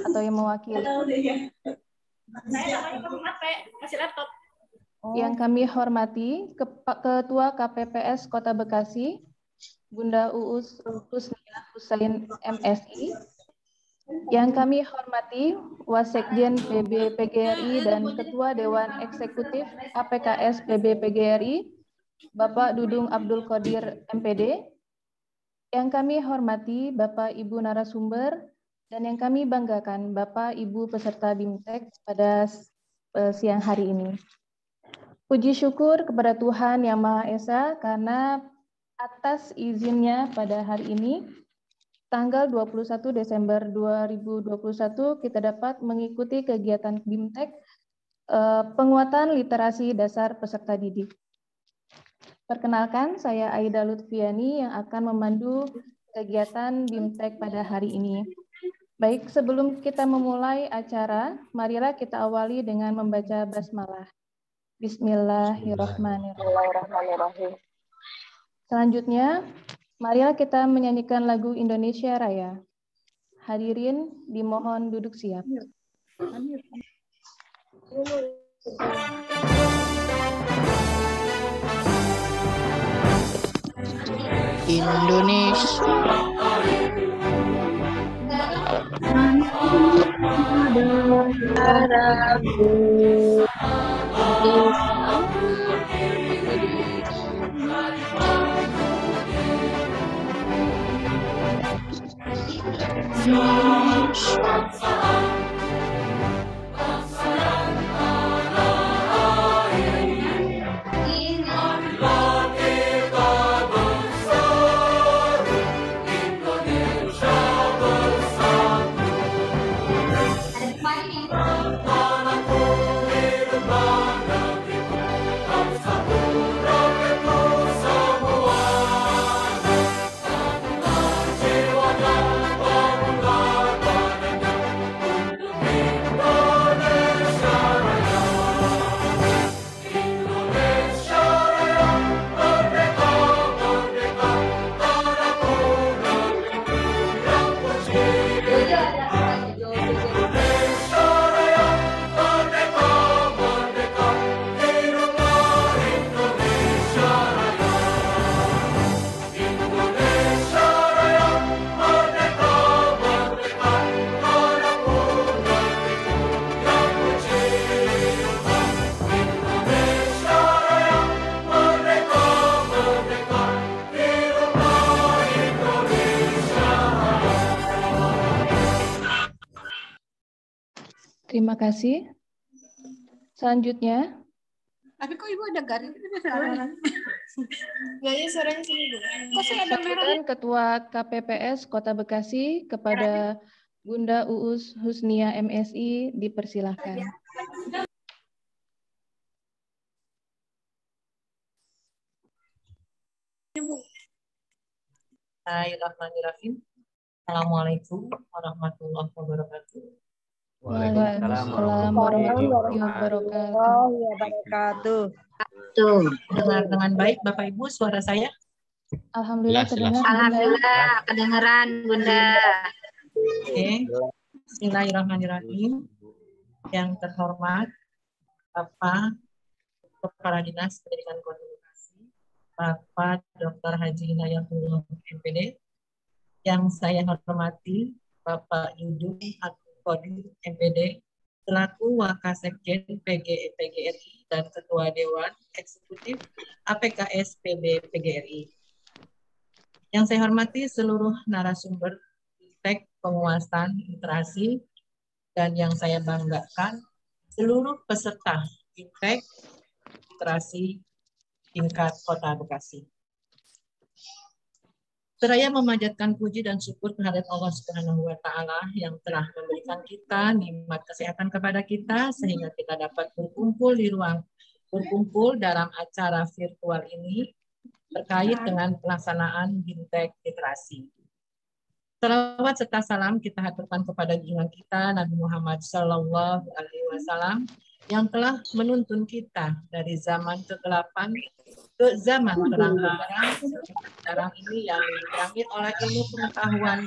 atau yang mewakili. Saya namanya kamu HP, masih laptop. Yang kami hormati Ketua KPPS Kota Bekasi, Bunda Uus Husnia Husain MSI. Yang kami hormati Wasekjen PB PGRI dan Ketua Dewan Eksekutif APKS PB PGRI, Bapak Dudung Abdul Qadir MPD. Yang kami hormati Bapak Ibu narasumber dan yang kami banggakan Bapak Ibu peserta BIMTEK pada siang hari ini. Puji syukur kepada Tuhan Yang Maha Esa karena atas izinnya pada hari ini, tanggal 21 Desember 2021, kita dapat mengikuti kegiatan BIMTEK penguatan literasi dasar peserta didik. Perkenalkan, saya Aida Lutfiani yang akan memandu kegiatan BIMTEK pada hari ini. Baik, sebelum kita memulai acara, marilah kita awali dengan membaca basmalah. Bismillahirrahmanirrahim. Selanjutnya, marilah kita menyanyikan lagu Indonesia Raya. Hadirin dimohon duduk siap. Indonesia. Terima kasih. Selanjutnya, Tapi kok Ibu ada garis? Gaya suaranya sini dulu. Kok saya ada merah? sambutan Ketua KPPS Kota Bekasi kepada Bunda Uus Husnia MSI dipersilahkan. Bismillahirrahmanirrahim. Assalamualaikum warahmatullahi wabarakatuh. Waalaikumsalam warahmatullahi wabarakatuh. Tuh, dengar dengan baik Bapak Ibu suara saya? Alhamdulillah terdengar. Alhamdulillah kedengeran Bunda. Oke. Bismillahirrahmanirrahim. Yang terhormat Bapak Kepala Dinas Pendidikan Kota Bekasi, Bapak Dr. Haji Inayatullah MPD. Yang saya hormati Bapak Dudung Abdul Qadir MPD selaku Wakasekjen PGRI dan Ketua Dewan Eksekutif APKS PB PGRI. Yang saya hormati seluruh narasumber BIMTEK penguasaan literasi dan yang saya banggakan seluruh peserta BIMTEK literasi tingkat Kota Bekasi. Seraya memanjatkan puji dan syukur kehadirat Allah Subhanahu wa Ta'ala yang telah memberikan kita nikmat kesehatan kepada kita sehingga kita dapat berkumpul dalam acara virtual ini terkait dengan pelaksanaan BIMTEK literasi. Salawat serta salam kita haturkan kepada junjungan kita Nabi Muhammad Sallallahu Alaihi Wasallam yang telah menuntun kita dari zaman kegelapan ke zaman terang-benderang sekarang ini yang diterangi oleh ilmu pengetahuan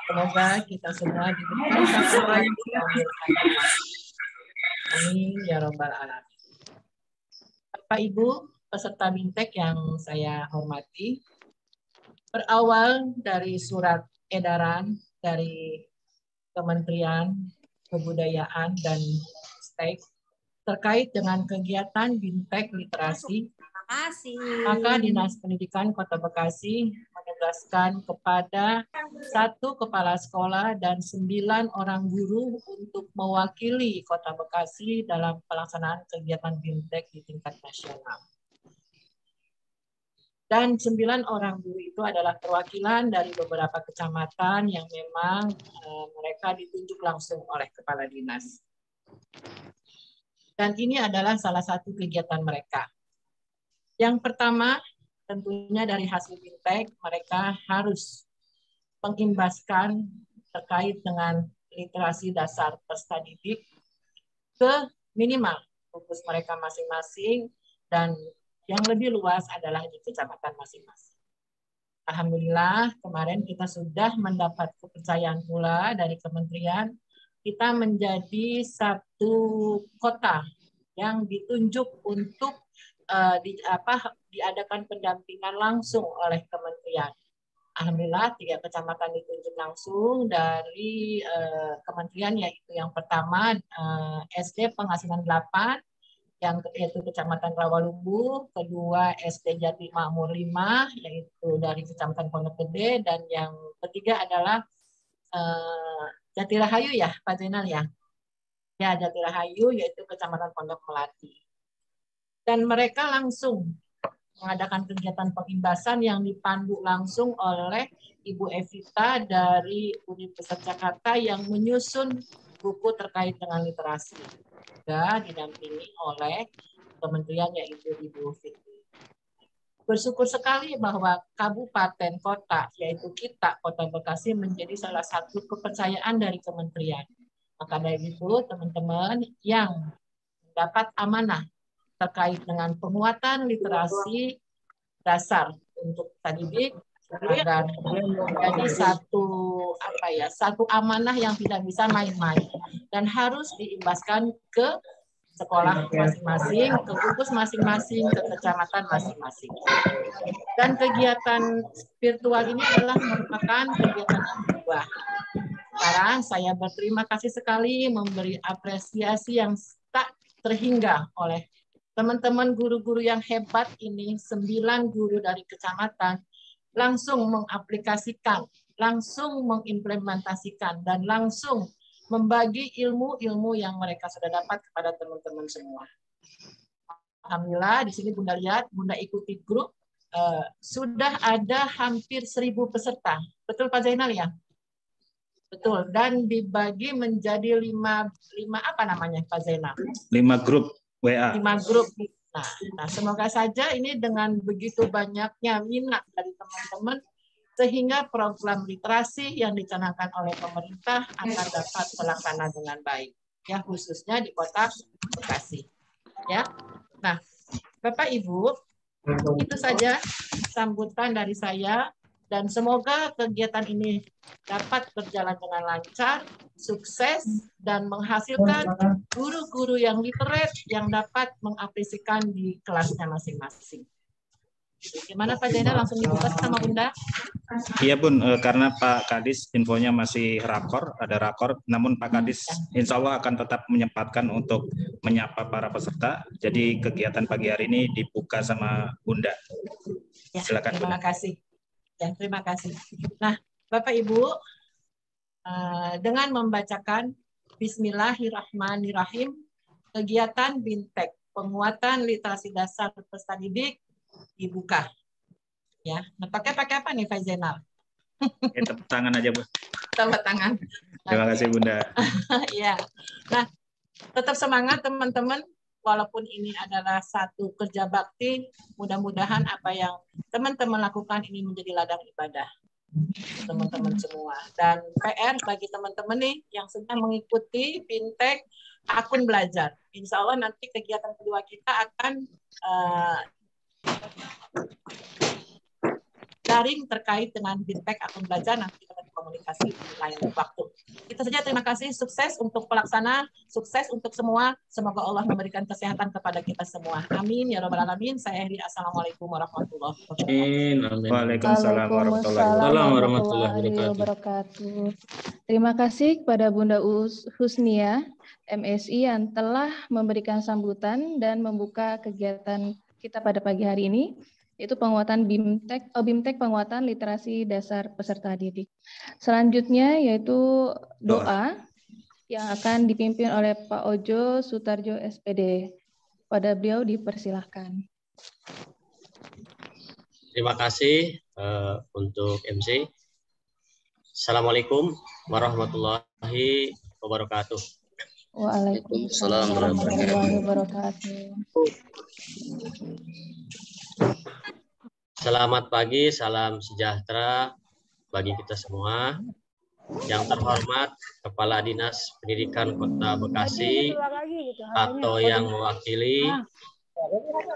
Semoga kita semua diberikan capai amin ya robbal alamin. Bapak Ibu peserta BIMTEK yang saya hormati, berawal dari surat edaran dari Kementerian Kebudayaan dan Ristek terkait dengan kegiatan BIMTEK literasi, maka Dinas Pendidikan Kota Bekasi menugaskan kepada 1 kepala sekolah dan 9 orang guru untuk mewakili Kota Bekasi dalam pelaksanaan kegiatan BIMTEK di tingkat nasional. Dan 9 orang guru itu adalah perwakilan dari beberapa kecamatan yang memang mereka ditunjuk langsung oleh kepala dinas. Dan ini adalah salah satu kegiatan mereka. Yang pertama, tentunya dari hasil BIMTEK, mereka harus mengimbaskan terkait dengan literasi dasar peserta didik ke minimal fokus mereka masing-masing, dan yang lebih luas adalah di kecamatan masing-masing. Alhamdulillah, kemarin kita sudah mendapat kepercayaan pula dari kementerian, kita menjadi satu kota yang ditunjuk untuk diadakan pendampingan langsung oleh kementerian. Alhamdulillah 3 kecamatan ditunjuk langsung dari kementerian, yaitu yang pertama SD Pengasinan 8, yang yaitu Kecamatan Rawalumbu, kedua SD Jati Makmur 5, yaitu dari Kecamatan Pondok Gede, dan yang ketiga adalah Jatirahayu ya, Pak Zainal ya? Ya, Jatirahayu, yaitu Kecamatan Pondok Melati. Dan mereka langsung mengadakan kegiatan pengimbasan yang dipandu langsung oleh Ibu Evita dari Universitas Jakarta yang menyusun buku terkait dengan literasi. Juga didampingi oleh kementerian yaitu Ibu Fitri. Bersyukur sekali bahwa kabupaten kota, yaitu kita, Kota Bekasi, menjadi salah satu kepercayaan dari kementerian. Maka dari itu, teman-teman yang mendapat amanah terkait dengan penguatan literasi dasar untuk didik agar menjadi satu amanah yang tidak bisa main-main dan harus diimbaskan ke sekolah masing-masing, ke gugus masing-masing, ke kecamatan masing-masing. Dan kegiatan virtual ini adalah merupakan kegiatan kedua. Sekarang saya berterima kasih sekali memberi apresiasi yang tak terhingga oleh teman-teman guru-guru yang hebat ini, 9 guru dari kecamatan, langsung mengaplikasikan, langsung mengimplementasikan, dan langsung membagi ilmu-ilmu yang mereka sudah dapat kepada teman-teman semua. Alhamdulillah, di sini Bunda lihat, Bunda ikuti grup, sudah ada hampir 1.000 peserta. Betul Pak Zainal ya? Betul, dan dibagi menjadi 5 apa namanya Pak Zainal? 5 grup WA. 5 grup. Nah, semoga saja ini dengan begitu banyaknya minat dari teman-teman, sehingga program literasi yang dicanangkan oleh pemerintah akan dapat terlaksana dengan baik, ya khususnya di Kota Bekasi. Ya, nah, Bapak Ibu, itu saja sambutan dari saya. Dan semoga kegiatan ini dapat berjalan dengan lancar, sukses, dan menghasilkan guru-guru yang literate yang dapat mengapresiasikan di kelasnya masing-masing. Gimana Pak Zainal, langsung dibuka sama Bunda? Iya Bun, karena Pak Kadis infonya masih rakor, ada rakor, namun Pak Kadis insya Allah akan tetap menyempatkan untuk menyapa para peserta. Jadi kegiatan pagi hari ini dibuka sama Bunda. Ya, silakan. Terima kasih. Ya, terima kasih. Nah, Bapak Ibu, dengan membacakan Bismillahirrahmanirrahim, kegiatan BIMTEK, penguatan literasi dasar peserta didik, dibuka. Ya, nah, pakai apa nih, Pak Zainal? Tepuk tangan aja, Bu. Tepuk tangan. Terima kasih, Bunda. Ya, nah, tetap semangat teman-teman. Walaupun ini adalah satu kerja bakti, mudah-mudahan apa yang teman-teman lakukan ini menjadi ladang ibadah teman-teman semua. Dan PR bagi teman-teman nih yang sedang mengikuti BIMTEK akun belajar. Insya Allah nanti kegiatan kedua kita akan daring terkait dengan BIMTEK akun belajar, nanti kita komunikasi di lain waktu. Itu saja, terima kasih, sukses untuk pelaksana, sukses untuk semua, semoga Allah memberikan kesehatan kepada kita semua. Amin ya rabbal alamin. Saya Heri, assalamualaikum warahmatullahi wabarakatuh. Waalaikumsalam Warahmatullahi wabarakatuh. Terima kasih kepada Bunda Uus Husnia, MSI, yang telah memberikan sambutan dan membuka kegiatan kita pada pagi hari ini, yaitu penguatan BIMTEK penguatan literasi dasar peserta didik. Selanjutnya yaitu doa yang akan dipimpin oleh Pak Ojo Sutarjo SPD. Pada beliau dipersilahkan. Terima kasih untuk MC. Assalamualaikum warahmatullahi wabarakatuh. Waalaikumsalam warahmatullahi wabarakatuh. Selamat pagi, salam sejahtera bagi kita semua. Yang terhormat Kepala Dinas Pendidikan Kota Bekasi atau yang mewakili,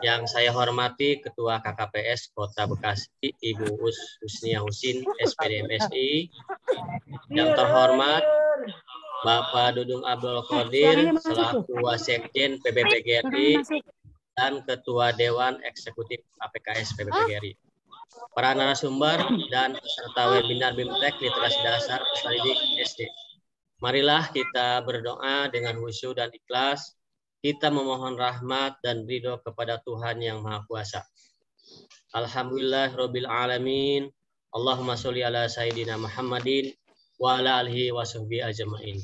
yang saya hormati Ketua KKPS Kota Bekasi Ibu Husnia Husin SPD MSI, yang terhormat Bapak Dudung Abdul Qadir selaku Wasekjen PBPGRI dan Ketua Dewan Eksekutif APKS PBPGRI, para narasumber dan peserta webinar BIMTEK Literasi Dasar Peserta Didik SD. Marilah kita berdoa dengan khusyuk dan ikhlas. Kita memohon rahmat dan ridho kepada Tuhan yang Maha Kuasa. Alhamdulillah Rabbil Alamin. Allahumma sholli ala Sayyidina Muhammadin wa ala alihi wa sahbihi ajma'in.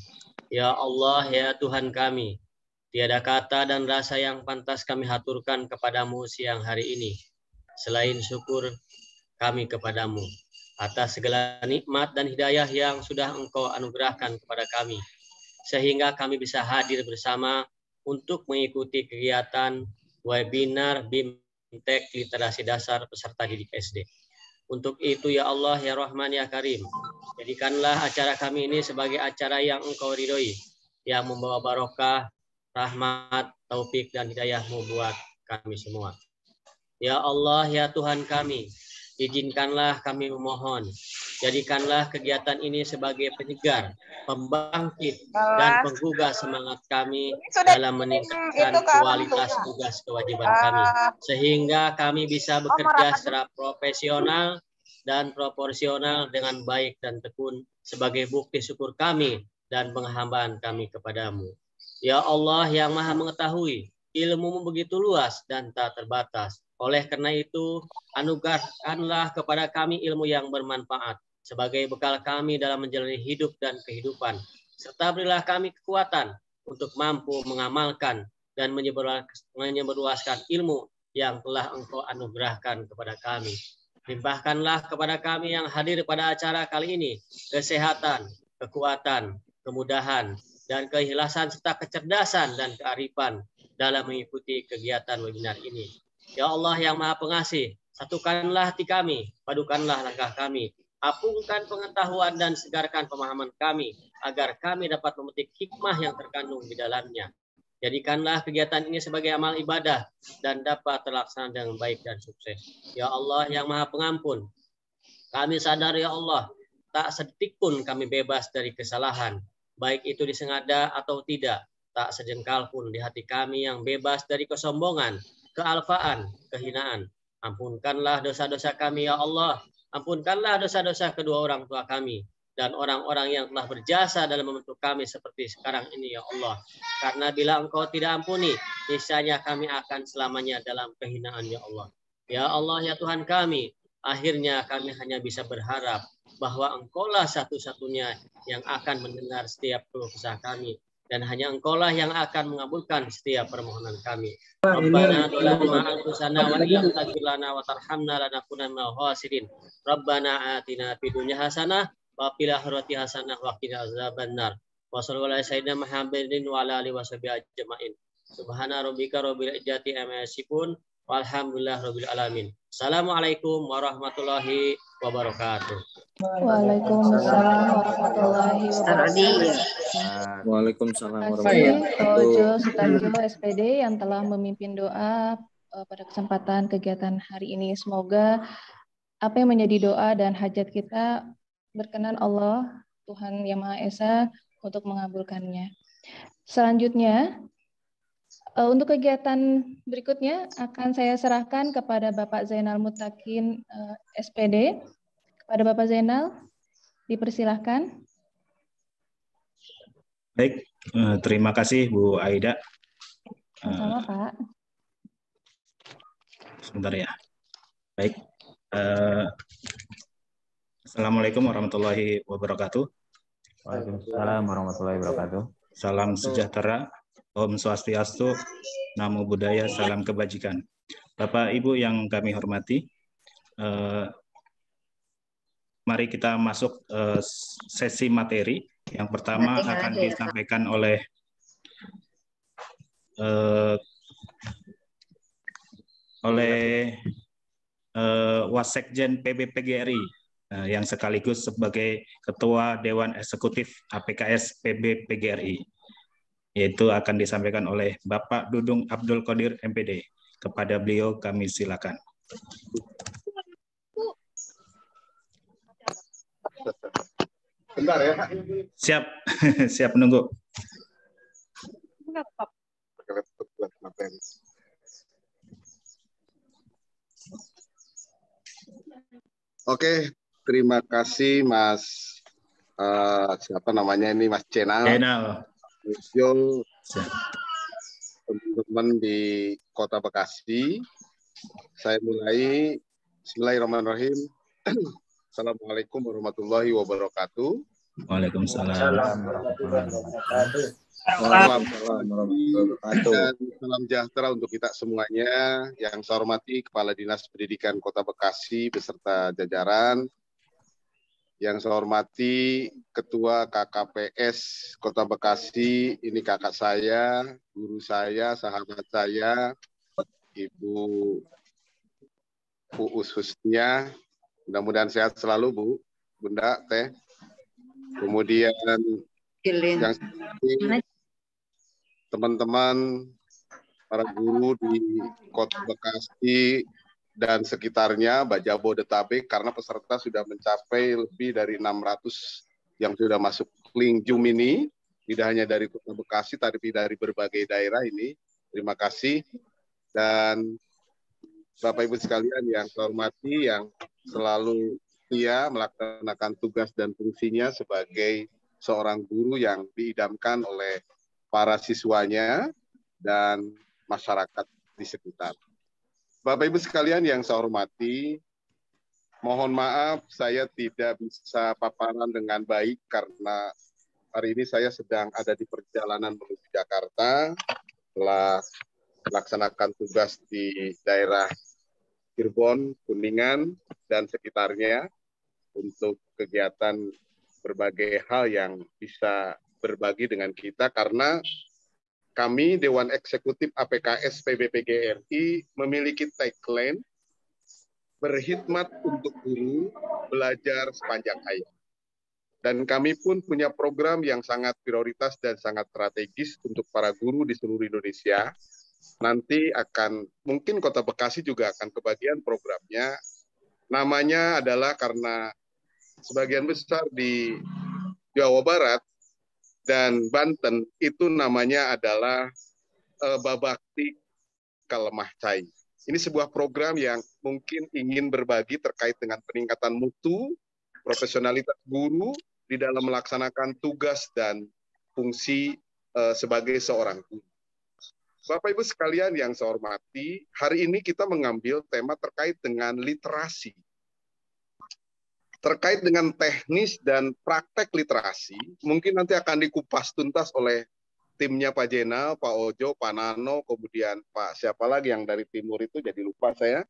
Ya Allah, ya Tuhan kami, tiada kata dan rasa yang pantas kami haturkan kepadamu siang hari ini, selain syukur kami kepadamu atas segala nikmat dan hidayah yang sudah Engkau anugerahkan kepada kami, sehingga kami bisa hadir bersama untuk mengikuti kegiatan webinar BIMTEK Literasi Dasar Peserta Didik SD. Untuk itu ya Allah, ya Rahman, ya Karim, jadikanlah acara kami ini sebagai acara yang Engkau ridhoi, yang membawa barokah, rahmat, taufik, dan hidayah-Mu buat kami semua. Ya Allah, ya Tuhan kami, izinkanlah kami memohon, jadikanlah kegiatan ini sebagai penyegar, pembangkit, dan penggugah semangat kami dalam meningkatkan kualitas tugas kewajiban kami, sehingga kami bisa bekerja secara profesional dan proporsional dengan baik dan tekun sebagai bukti syukur kami dan penghambaan kami kepadamu. Ya Allah yang Maha mengetahui, ilmu-Mu begitu luas dan tak terbatas. Oleh karena itu, anugerahkanlah kepada kami ilmu yang bermanfaat sebagai bekal kami dalam menjalani hidup dan kehidupan. Serta berilah kami kekuatan untuk mampu mengamalkan dan menyebarluaskan ilmu yang telah Engkau anugerahkan kepada kami. Limpahkanlah kepada kami yang hadir pada acara kali ini kesehatan, kekuatan, kemudahan, dan keikhlasan serta kecerdasan dan kearifan dalam mengikuti kegiatan webinar ini. Ya Allah yang Maha Pengasih, satukanlah hati kami, padukanlah langkah kami, apungkan pengetahuan dan segarkan pemahaman kami, agar kami dapat memetik hikmah yang terkandung di dalamnya. Jadikanlah kegiatan ini sebagai amal ibadah dan dapat terlaksana dengan baik dan sukses. Ya Allah yang Maha Pengampun, kami sadar ya Allah, tak sedetik pun kami bebas dari kesalahan, baik itu disengaja atau tidak. Tak sejengkal pun di hati kami yang bebas dari kesombongan, kealfaan, kehinaan. Ampunkanlah dosa-dosa kami ya Allah. Ampunkanlah dosa-dosa kedua orang tua kami dan orang-orang yang telah berjasa dalam membentuk kami seperti sekarang ini ya Allah. Karena bila Engkau tidak ampuni, niscaya kami akan selamanya dalam kehinaan ya Allah. Ya Allah ya Tuhan kami, akhirnya kami hanya bisa berharap bahwa Engkaulah satu-satunya yang akan mendengar setiap keluh kesah kami, dan hanya Engkaulah yang akan mengabulkan setiap permohonan kami. Rabbana dzalamna anfusana wa illam taghfir lana wa tarhamna lanakunanna minal khasirin. Rabbana atina fid dunya hasanah wa fil akhirati hasanah wa qina azabannar. Wa sallallahu alaihi sayyidina Muhammadin wa ala alihi washabihi ajmain. Subhana rabbika rabbil izzati amma yasifun walhamdulillahi rabbil alamin. Assalamualaikum warahmatullahi wabarakatuh. Waalaikumsalam warahmatullahi wabarakatuh. Waalaikumsalam Pak Ojo Sutarjo SPD yang telah memimpin doa pada kesempatan kegiatan hari ini. Semoga apa yang menjadi doa dan hajat kita berkenan Allah, Tuhan Yang Maha Esa, untuk mengabulkannya. Selanjutnya, untuk kegiatan berikutnya akan saya serahkan kepada Bapak Zainal Mutakin, SPD. Kepada Bapak Zainal, dipersilahkan. Baik, terima kasih Bu Aida. Sama-sama, Pak. Sebentar ya. Baik. Assalamualaikum warahmatullahi wabarakatuh. Waalaikumsalam warahmatullahi wabarakatuh. Salam sejahtera, Om Swastiastu, Namo Buddhaya, salam kebajikan. Bapak Ibu yang kami hormati, mari kita masuk sesi materi. Yang pertama akan disampaikan oleh Wasekjen PB-PGRI yang sekaligus sebagai Ketua Dewan Eksekutif APKS PB-PGRI, yaitu akan disampaikan oleh Bapak Dudung Abdul Qadir MPD. Kepada beliau kami silakan. Bentar ya. Siap, siap menunggu. Oke, terima kasih Mas. Siapa namanya ini, Mas Cenal. Teman-teman di Kota Bekasi. Saya mulai. Bismillahirrahmanirrahim. Assalamualaikum warahmatullahi wabarakatuh. Waalaikumsalam. Salam sejahtera untuk kita semuanya. Yang saya hormati Kepala Dinas Pendidikan Kota Bekasi beserta jajaran. Yang saya hormati Ketua KKPS Kota Bekasi, ini kakak saya, guru saya, sahabat saya, Ibu Uus Husnia. Mudah-mudahan sehat selalu, Bu, Bunda, Teh. Kemudian yang teman-teman para guru di Kota Bekasi dan sekitarnya, Jabodetabek, karena peserta sudah mencapai lebih dari 600 yang sudah masuk link Zoom ini, tidak hanya dari Kota Bekasi, tapi dari berbagai daerah ini. Terima kasih. Dan Bapak Ibu sekalian yang saya hormati, yang selalu setia melaksanakan tugas dan fungsinya sebagai seorang guru yang diidamkan oleh para siswanya dan masyarakat di sekitar. Bapak Ibu sekalian yang saya hormati, mohon maaf saya tidak bisa paparan dengan baik karena hari ini saya sedang ada di perjalanan menuju Jakarta setelah melaksanakan tugas di daerah Cirebon, Kuningan, dan sekitarnya untuk kegiatan berbagai hal yang bisa berbagi dengan kita karena kami Dewan Eksekutif APKS PB-PGRI memiliki tagline berkhidmat untuk guru, belajar sepanjang hayat. Dan kami pun punya program yang sangat prioritas dan sangat strategis untuk para guru di seluruh Indonesia. Nanti akan, mungkin Kota Bekasi juga akan kebagian programnya. Namanya adalah karena sebagian besar di Jawa Barat dan Banten itu namanya adalah Babakti Kalemah Cai. Ini sebuah program yang mungkin ingin berbagi terkait dengan peningkatan mutu, profesionalitas guru di dalam melaksanakan tugas dan fungsi sebagai seorang guru. Bapak Ibu sekalian yang saya hormati, hari ini kita mengambil tema terkait dengan literasi. Terkait dengan teknis dan praktek literasi, mungkin nanti akan dikupas tuntas oleh timnya Pak Jenal, Pak Ojo, Pak Nano, kemudian Pak siapa lagi yang dari timur itu, jadi lupa saya.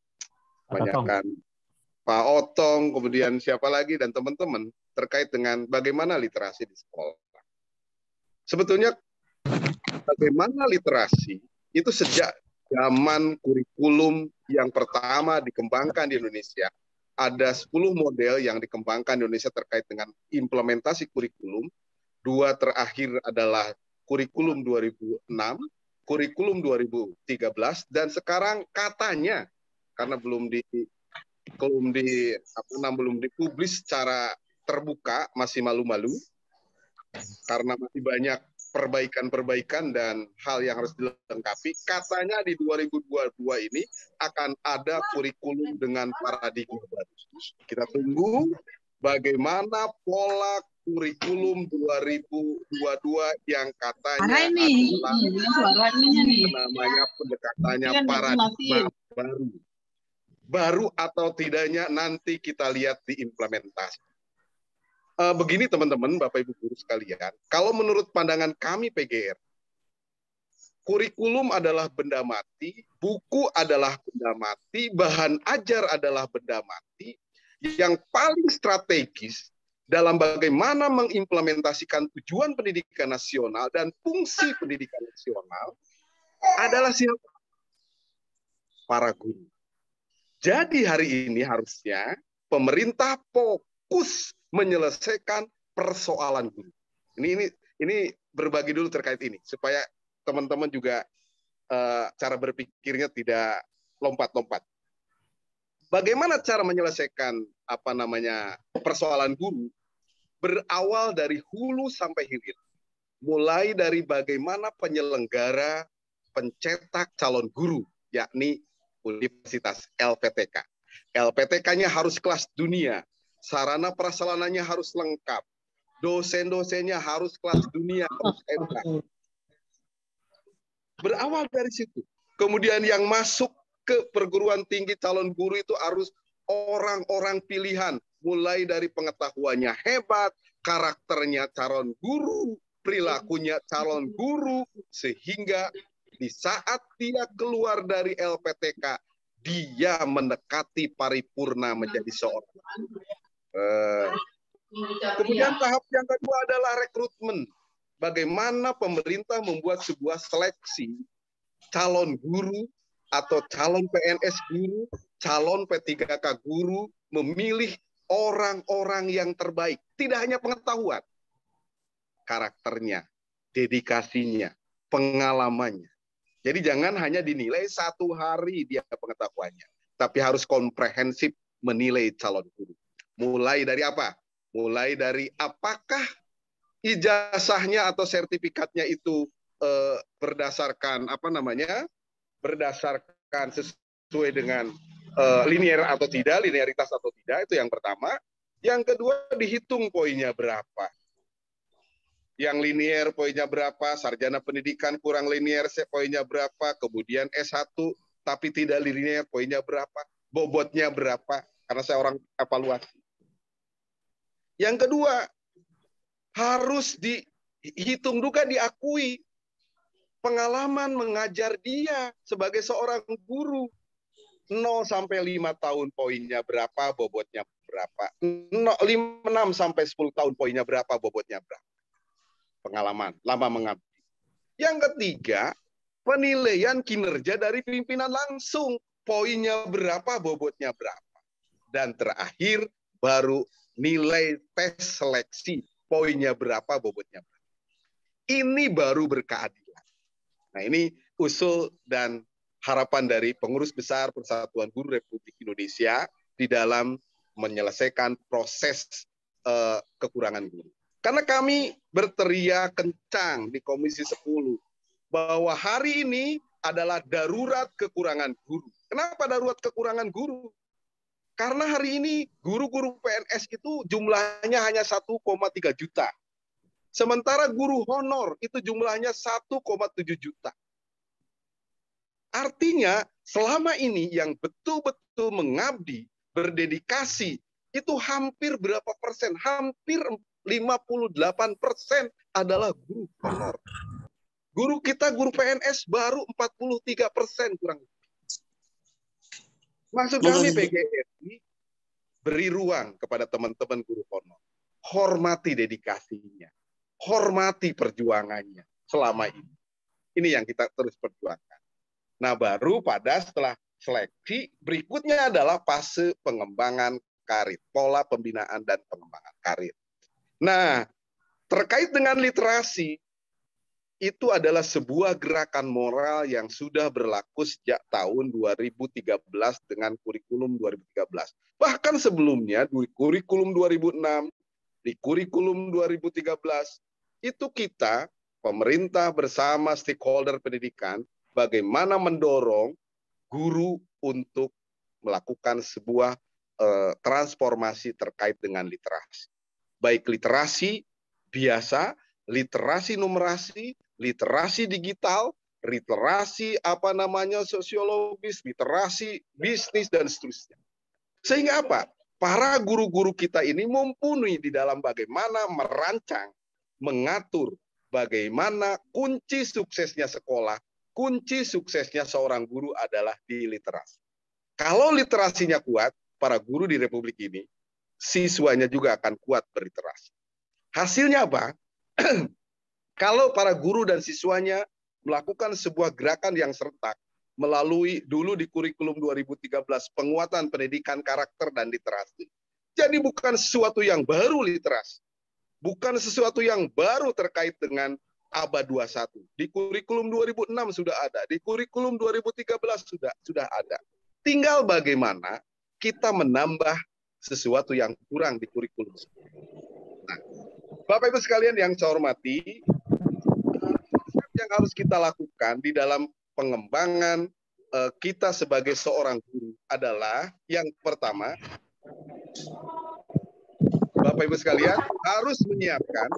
Banyakkan Pak Otong, kemudian siapa lagi, dan teman-teman terkait dengan bagaimana literasi di sekolah. Sebetulnya bagaimana literasi itu sejak zaman kurikulum yang pertama dikembangkan di Indonesia, ada 10 model yang dikembangkan di Indonesia terkait dengan implementasi kurikulum. 2 terakhir adalah kurikulum 2006, kurikulum 2013, dan sekarang katanya, karena belum belum dipublis secara terbuka, masih malu-malu karena masih banyak perbaikan-perbaikan dan hal yang harus dilengkapi. Katanya di 2022 ini akan ada kurikulum dengan paradigma baru. Kita tunggu bagaimana pola kurikulum 2022 yang katanya adalah namanya pendekatannya paradigma baru. Baru atau tidaknya nanti kita lihat di implementasi. Begini teman-teman, Bapak Ibu guru sekalian, kalau menurut pandangan kami PGR, kurikulum adalah benda mati, buku adalah benda mati, bahan ajar adalah benda mati, yang paling strategis dalam bagaimana mengimplementasikan tujuan pendidikan nasional dan fungsi pendidikan nasional adalah siapa? Para guru. Jadi hari ini harusnya pemerintah fokus menyelesaikan persoalan guru. Ini berbagi dulu terkait ini supaya teman-teman juga cara berpikirnya tidak lompat-lompat. Bagaimana cara menyelesaikan persoalan guru? Berawal dari hulu sampai hilir. Mulai dari bagaimana penyelenggara pencetak calon guru, yakni Universitas LPTK. LPTK-nya harus kelas dunia. Sarana prasarananya harus lengkap. Dosen-dosennya harus kelas dunia, harus hebat. Berawal dari situ. Kemudian yang masuk ke perguruan tinggi calon guru itu harus orang-orang pilihan. Mulai dari pengetahuannya hebat, karakternya calon guru, perilakunya calon guru, sehingga di saat dia keluar dari LPTK, dia mendekati paripurna menjadi seorang. Kemudian tahap yang kedua adalah rekrutmen. Bagaimana pemerintah membuat sebuah seleksi calon guru atau calon PNS guru, calon P3K guru, memilih orang-orang yang terbaik. Tidak hanya pengetahuan, karakternya, dedikasinya, pengalamannya. Jadi jangan hanya dinilai satu hari dia pengetahuannya, tapi harus komprehensif menilai calon guru. Mulai dari apa? Mulai dari apakah ijazahnya atau sertifikatnya itu berdasarkan berdasarkan sesuai dengan linear atau tidak, linearitas atau tidak, itu yang pertama. Yang kedua, dihitung poinnya berapa. Yang linear poinnya berapa, sarjana pendidikan kurang linear poinnya berapa, kemudian S1 tapi tidak linear poinnya berapa, bobotnya berapa, karena saya orang evaluasi. Yang kedua, harus dihitung juga, diakui pengalaman mengajar dia sebagai seorang guru. 0 sampai 5 tahun poinnya berapa, bobotnya berapa. 6 sampai 10 tahun poinnya berapa, bobotnya berapa. Pengalaman, lama mengabdi. Yang ketiga, penilaian kinerja dari pimpinan langsung. Poinnya berapa, bobotnya berapa. Dan terakhir, baru nilai tes seleksi. Poinnya berapa, bobotnya berapa. Ini baru berkeadilan. Nah, ini usul dan harapan dari pengurus besar Persatuan Guru Republik Indonesia di dalam menyelesaikan proses kekurangan guru. Karena kami berteriak kencang di Komisi 10 bahwa hari ini adalah darurat kekurangan guru. Kenapa darurat kekurangan guru? Karena hari ini guru-guru PNS itu jumlahnya hanya 1,3 juta. Sementara guru honor itu jumlahnya 1,7 juta. Artinya selama ini yang betul-betul mengabdi, berdedikasi, itu hampir berapa persen? Hampir 58% adalah guru honor. Guru kita, guru PNS baru 43% kurang. Maksud kami PGRI beri ruang kepada teman-teman guru honor. Hormati dedikasinya. Hormati perjuangannya selama ini. Ini yang kita terus perjuangkan. Nah, baru pada setelah seleksi, berikutnya adalah fase pengembangan karir. Pola pembinaan dan pengembangan karir. Nah, terkait dengan literasi, itu adalah sebuah gerakan moral yang sudah berlaku sejak tahun 2013 dengan kurikulum 2013. Bahkan sebelumnya di kurikulum 2006, di kurikulum 2013, itu kita, pemerintah bersama stakeholder pendidikan, bagaimana mendorong guru untuk melakukan sebuah transformasi terkait dengan literasi. Baik literasi biasa, literasi numerasi, literasi digital, literasi sosiologis, literasi bisnis dan seterusnya. Sehingga apa? Para guru-guru kita ini mumpuni di dalam bagaimana merancang, mengatur bagaimana kunci suksesnya sekolah, kunci suksesnya seorang guru adalah di literasi. Kalau literasinya kuat, para guru di Republik ini, siswanya juga akan kuat berliterasi. Hasilnya apa? Kalau para guru dan siswanya melakukan sebuah gerakan yang serentak, melalui dulu di kurikulum 2013 penguatan pendidikan karakter dan literasi. Jadi bukan sesuatu yang baru literasi. Bukan sesuatu yang baru terkait dengan abad 21. Di kurikulum 2006 sudah ada, di kurikulum 2013 sudah ada. Tinggal bagaimana kita menambah sesuatu yang kurang di kurikulum. Nah, Bapak Ibu sekalian yang saya hormati, yang harus kita lakukan di dalam pengembangan kita sebagai seorang guru adalah yang pertama, Bapak Ibu sekalian harus menyiapkan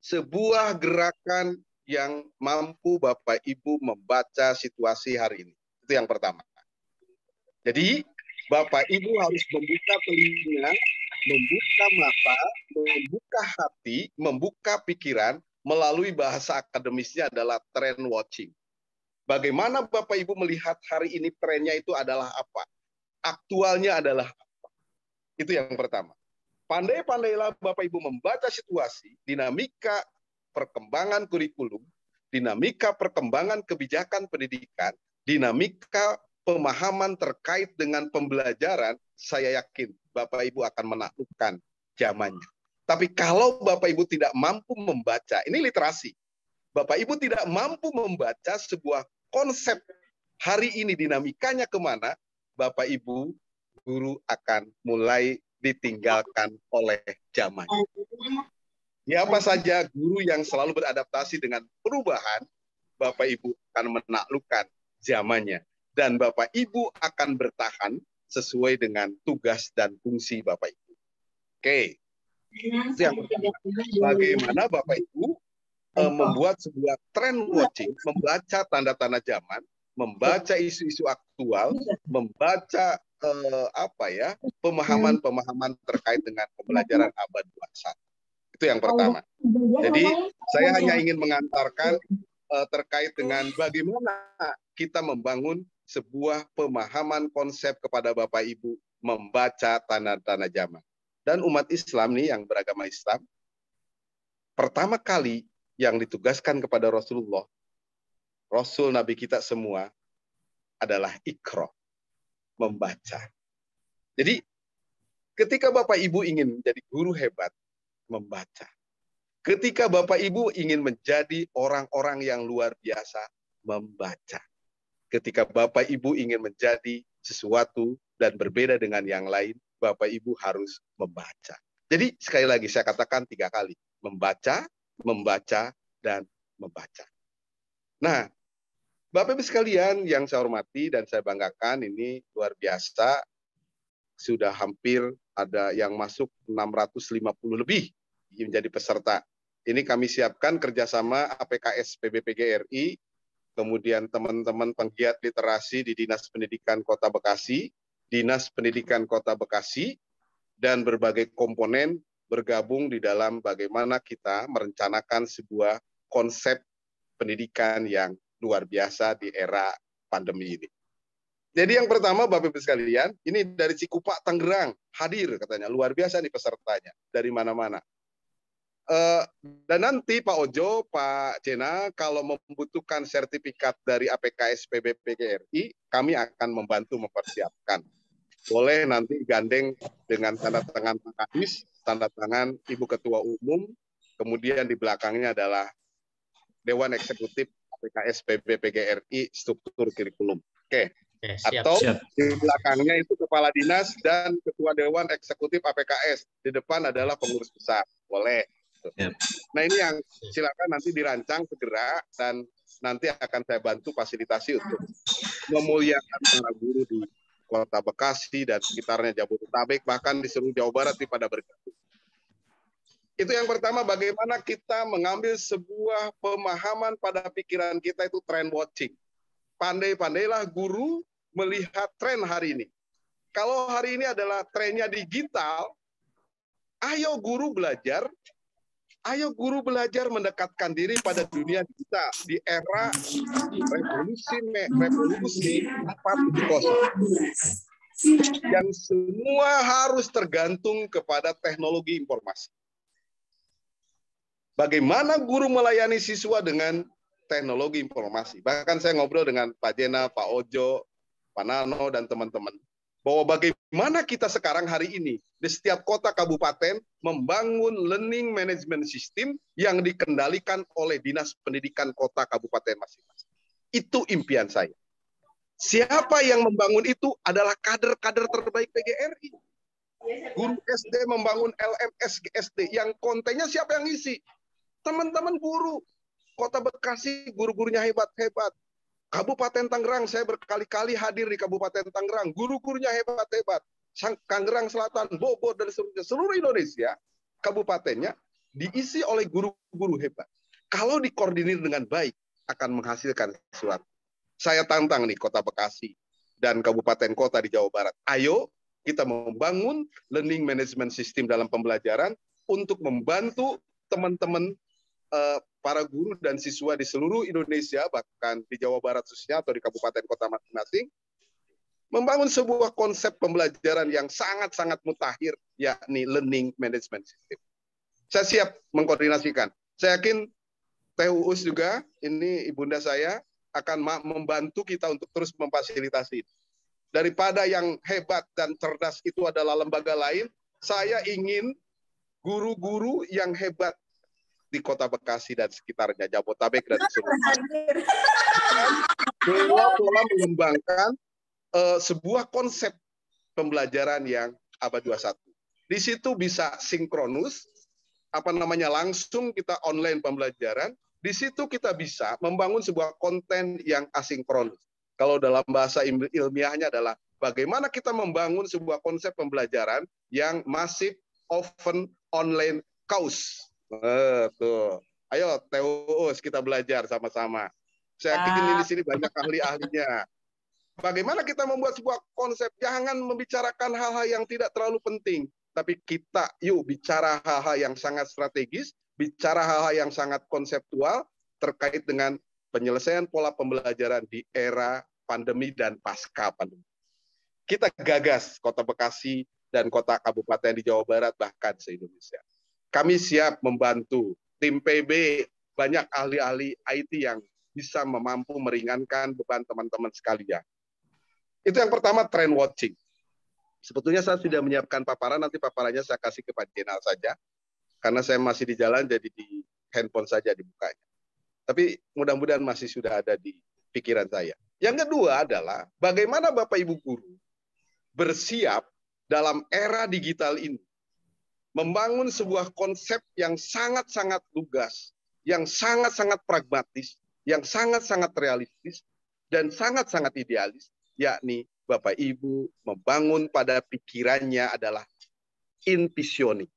sebuah gerakan yang mampu Bapak Ibu membaca situasi hari ini. Itu yang pertama. Jadi Bapak Ibu harus membuka telinga, membuka mata, membuka hati, membuka pikiran melalui bahasa akademisnya adalah trend watching. Bagaimana Bapak Ibu melihat hari ini trennya itu adalah apa? Aktualnya adalah apa? Itu yang pertama. Pandai-pandailah Bapak Ibu membaca situasi, dinamika perkembangan kurikulum, dinamika perkembangan kebijakan pendidikan, dinamika pemahaman terkait dengan pembelajaran, saya yakin Bapak Ibu akan menaklukkan zamannya. Tapi kalau Bapak Ibu tidak mampu membaca, ini literasi. Bapak Ibu tidak mampu membaca sebuah konsep hari ini dinamikanya kemana, Bapak Ibu guru akan mulai ditinggalkan oleh zaman. Siapa saja guru yang selalu beradaptasi dengan perubahan, Bapak Ibu akan menaklukkan zamannya. Dan Bapak Ibu akan bertahan sesuai dengan tugas dan fungsi Bapak Ibu. Oke. Itu yang pertama. Bagaimana Bapak Ibu membuat sebuah trend watching, membaca tanda-tanda zaman, membaca isu-isu aktual, membaca pemahaman-pemahaman terkait dengan pembelajaran abad 21. Itu yang pertama. Jadi saya hanya ingin mengantarkan terkait dengan bagaimana kita membangun sebuah pemahaman konsep kepada Bapak Ibu membaca tanda-tanda zaman. Dan umat Islam nih yang beragama Islam, pertama kali yang ditugaskan kepada Rasulullah, Rasul Nabi kita semua adalah Iqra, membaca. Jadi ketika Bapak Ibu ingin menjadi guru hebat, membaca. Ketika Bapak Ibu ingin menjadi orang-orang yang luar biasa, membaca. Ketika Bapak Ibu ingin menjadi sesuatu dan berbeda dengan yang lain, Bapak Ibu harus membaca. Jadi sekali lagi saya katakan 3 kali. Membaca, membaca, dan membaca. Nah, Bapak Ibu sekalian yang saya hormati dan saya banggakan, ini luar biasa. Sudah hampir ada yang masuk 650 lebih menjadi peserta. Ini kami siapkan kerjasama APKS PBPGRI, kemudian teman-teman penggiat literasi di Dinas Pendidikan Kota Bekasi, Dinas Pendidikan Kota Bekasi, dan berbagai komponen bergabung di dalam bagaimana kita merencanakan sebuah konsep pendidikan yang luar biasa di era pandemi ini. Jadi yang pertama Bapak Ibu sekalian, ini dari Cikupa Tangerang, hadir katanya, luar biasa nih pesertanya, dari mana-mana. Dan nanti Pak Ojo, Pak Jena, kalau membutuhkan sertifikat dari APKS PBPGRI, kami akan membantu mempersiapkan. Boleh nanti gandeng dengan tanda tangan Pak Kadis, tanda tangan Ibu Ketua Umum, kemudian di belakangnya adalah Dewan Eksekutif PKS PB PGRI struktur kurikulum. Oke. Siap, Atau siap. di belakangnya itu kepala dinas dan ketua Dewan Eksekutif APKS. Di depan adalah pengurus besar. Boleh. Siap. Nah ini yang silakan nanti dirancang segera dan nanti akan saya bantu fasilitasi untuk memuliakan para guru di Kota Bekasi dan sekitarnya Jabodetabek, bahkan di seluruh Jawa Barat di pada bergabung. Itu yang pertama, bagaimana kita mengambil sebuah pemahaman pada pikiran kita itu trend watching. Pandai-pandailah guru melihat tren hari ini. Kalau hari ini adalah trennya digital, ayo guru belajar mendekatkan diri pada dunia digital di era revolusi 4.0 yang semua harus tergantung kepada teknologi informasi. Bagaimana guru melayani siswa dengan teknologi informasi? Bahkan saya ngobrol dengan Pak Jena, Pak Ojo, Pak Nano, dan teman-teman, bahwa bagaimana kita sekarang hari ini di setiap kota kabupaten membangun learning management system yang dikendalikan oleh Dinas Pendidikan Kota Kabupaten masing-masing. Itu impian saya. Siapa yang membangun itu adalah kader-kader terbaik PGRI. Guru SD membangun LMS SD yang kontennya siapa yang isi? Teman-teman guru. Kota Bekasi guru-gurunya hebat-hebat. Kabupaten Tangerang, saya berkali-kali hadir di Kabupaten Tangerang. Guru-gurunya hebat-hebat. Tangerang Selatan, Bogor, dan seluruh Indonesia, kabupatennya diisi oleh guru-guru hebat. Kalau dikoordinir dengan baik, akan menghasilkan sesuatu. Saya tantang nih Kota Bekasi dan kabupaten kota di Jawa Barat. Ayo kita membangun learning management system dalam pembelajaran untuk membantu teman-teman para guru dan siswa di seluruh Indonesia, bahkan di Jawa Barat khususnya atau di kabupaten kota masing-masing, membangun sebuah konsep pembelajaran yang sangat-sangat mutakhir, yakni learning management system. Saya siap mengkoordinasikan. Saya yakin Teh Uus juga, ini ibunda saya, akan membantu kita untuk terus memfasilitasi. Daripada yang hebat dan cerdas itu adalah lembaga lain, saya ingin guru-guru yang hebat di Kota Bekasi dan sekitarnya, Jabodetabek dan seluruh. Pola mengembangkan sebuah konsep pembelajaran yang abad 21. Di situ bisa sinkronus, langsung kita online pembelajaran. Di situ kita bisa membangun sebuah konten yang asinkronus. Kalau dalam bahasa ilmiahnya adalah bagaimana kita membangun sebuah konsep pembelajaran yang masif, open, online, course. Tuh. Ayo Teus kita belajar sama-sama. Saya yakin di sini banyak ahli-ahlinya. Bagaimana kita membuat sebuah konsep? Jangan membicarakan hal-hal yang tidak terlalu penting, tapi kita yuk bicara hal-hal yang sangat strategis, bicara hal-hal yang sangat konseptual terkait dengan penyelesaian pola pembelajaran di era pandemi dan pasca pandemi. Kita gagas Kota Bekasi dan kota kabupaten di Jawa Barat bahkan se-Indonesia. Kami siap membantu tim PB, banyak ahli-ahli IT yang bisa mampu meringankan beban teman-teman sekalian. Itu yang pertama, trend watching. Sebetulnya saya sudah menyiapkan paparan, nanti paparannya saya kasih ke Pak Jenal saja. Karena saya masih di jalan, jadi di handphone saja dibukanya. Tapi mudah-mudahan masih sudah ada di pikiran saya. Yang kedua adalah, bagaimana Bapak Ibu Guru bersiap dalam era digital ini. Membangun sebuah konsep yang sangat-sangat lugas, yang sangat-sangat pragmatis, yang sangat-sangat realistis, dan sangat-sangat idealis, yakni Bapak Ibu membangun pada pikirannya adalah envisioning.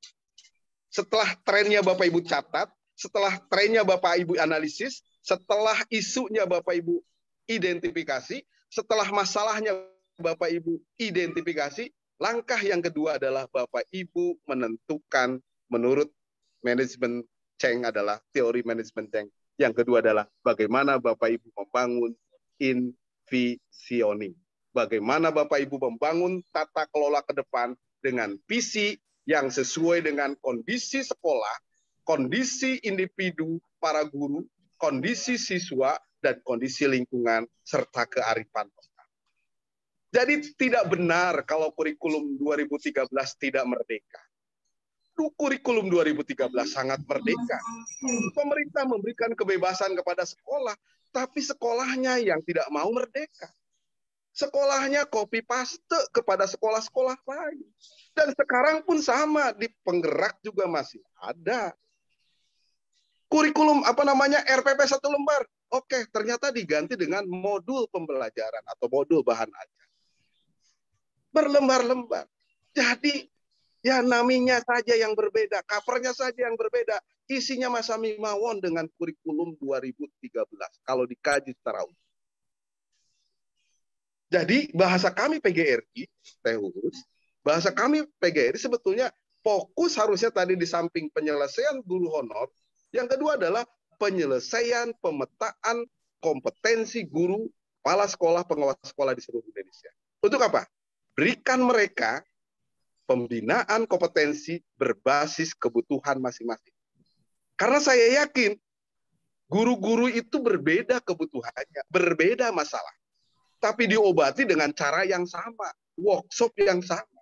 Setelah trennya Bapak Ibu catat, setelah trennya Bapak Ibu analisis, setelah isunya Bapak Ibu identifikasi, setelah masalahnya Bapak Ibu identifikasi, langkah yang kedua adalah Bapak Ibu menentukan menurut manajemen Cheng adalah teori manajemen Cheng. Yang kedua adalah bagaimana Bapak Ibu membangun envisioning. Bagaimana Bapak Ibu membangun tata kelola ke depan dengan visi yang sesuai dengan kondisi sekolah, kondisi individu para guru, kondisi siswa, dan kondisi lingkungan, serta kearifan lokal. Jadi tidak benar kalau kurikulum 2013 tidak merdeka. Kurikulum 2013 sangat merdeka. Pemerintah memberikan kebebasan kepada sekolah, tapi sekolahnya yang tidak mau merdeka. Sekolahnya copy paste kepada sekolah-sekolah lain. Dan sekarang pun sama, di penggerak juga masih ada. Kurikulum RPP 1 lembar. Oke, ternyata diganti dengan modul pembelajaran atau modul bahan ajar. Berlembar-lembar. Jadi ya namanya saja yang berbeda, covernya saja yang berbeda. Isinya masami mawon dengan kurikulum 2013 kalau dikaji secara utuh. Jadi bahasa kami PGRI, bahasa kami PGRI sebetulnya fokus harusnya tadi di samping penyelesaian guru honor, yang kedua adalah penyelesaian pemetaan kompetensi guru, kepala sekolah, pengawas sekolah di seluruh Indonesia. Untuk apa? Berikan mereka pembinaan kompetensi berbasis kebutuhan masing-masing. Karena saya yakin guru-guru itu berbeda kebutuhannya, berbeda masalah. Tapi diobati dengan cara yang sama, workshop yang sama.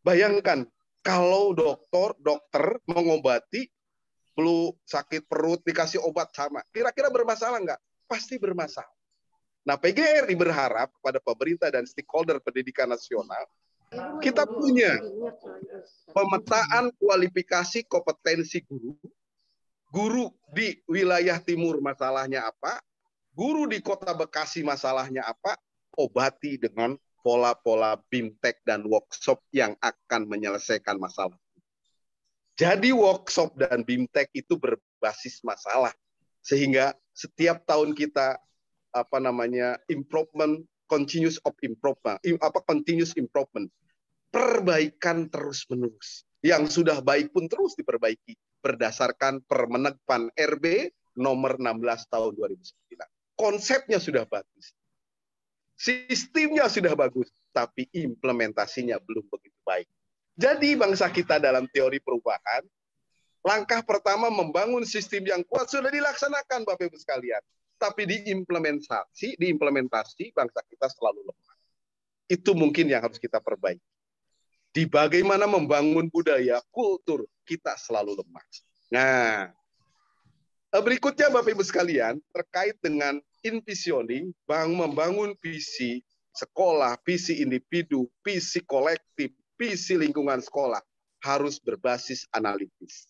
Bayangkan kalau dokter mengobati flu, sakit perut, dikasih obat sama. Kira-kira bermasalah nggak? Pasti bermasalah. Nah, PGRI berharap kepada pemerintah dan stakeholder pendidikan nasional, kita punya pemetaan kualifikasi kompetensi guru. Guru di wilayah timur masalahnya apa? Guru di kota Bekasi masalahnya apa? Obati dengan pola-pola BIMTEK dan workshop yang akan menyelesaikan masalah. Jadi workshop dan BIMTEK itu berbasis masalah. Sehingga setiap tahun kita improvement, continuous improvement. Perbaikan terus-menerus. Yang sudah baik pun terus diperbaiki berdasarkan Permeneg Pan RB nomor 16 tahun 2009. Konsepnya sudah bagus. Sistemnya sudah bagus, tapi implementasinya belum begitu baik. Jadi bangsa kita dalam teori perubahan, langkah pertama membangun sistem yang kuat sudah dilaksanakan Bapak Ibu sekalian. Tapi diimplementasi bangsa kita selalu lemah. Itu mungkin yang harus kita perbaiki. Di bagaimana membangun budaya, kultur, kita selalu lemah. Nah, berikutnya Bapak Ibu sekalian, terkait dengan envisioning, membangun visi sekolah, visi individu, visi kolektif, visi lingkungan sekolah, harus berbasis analitis.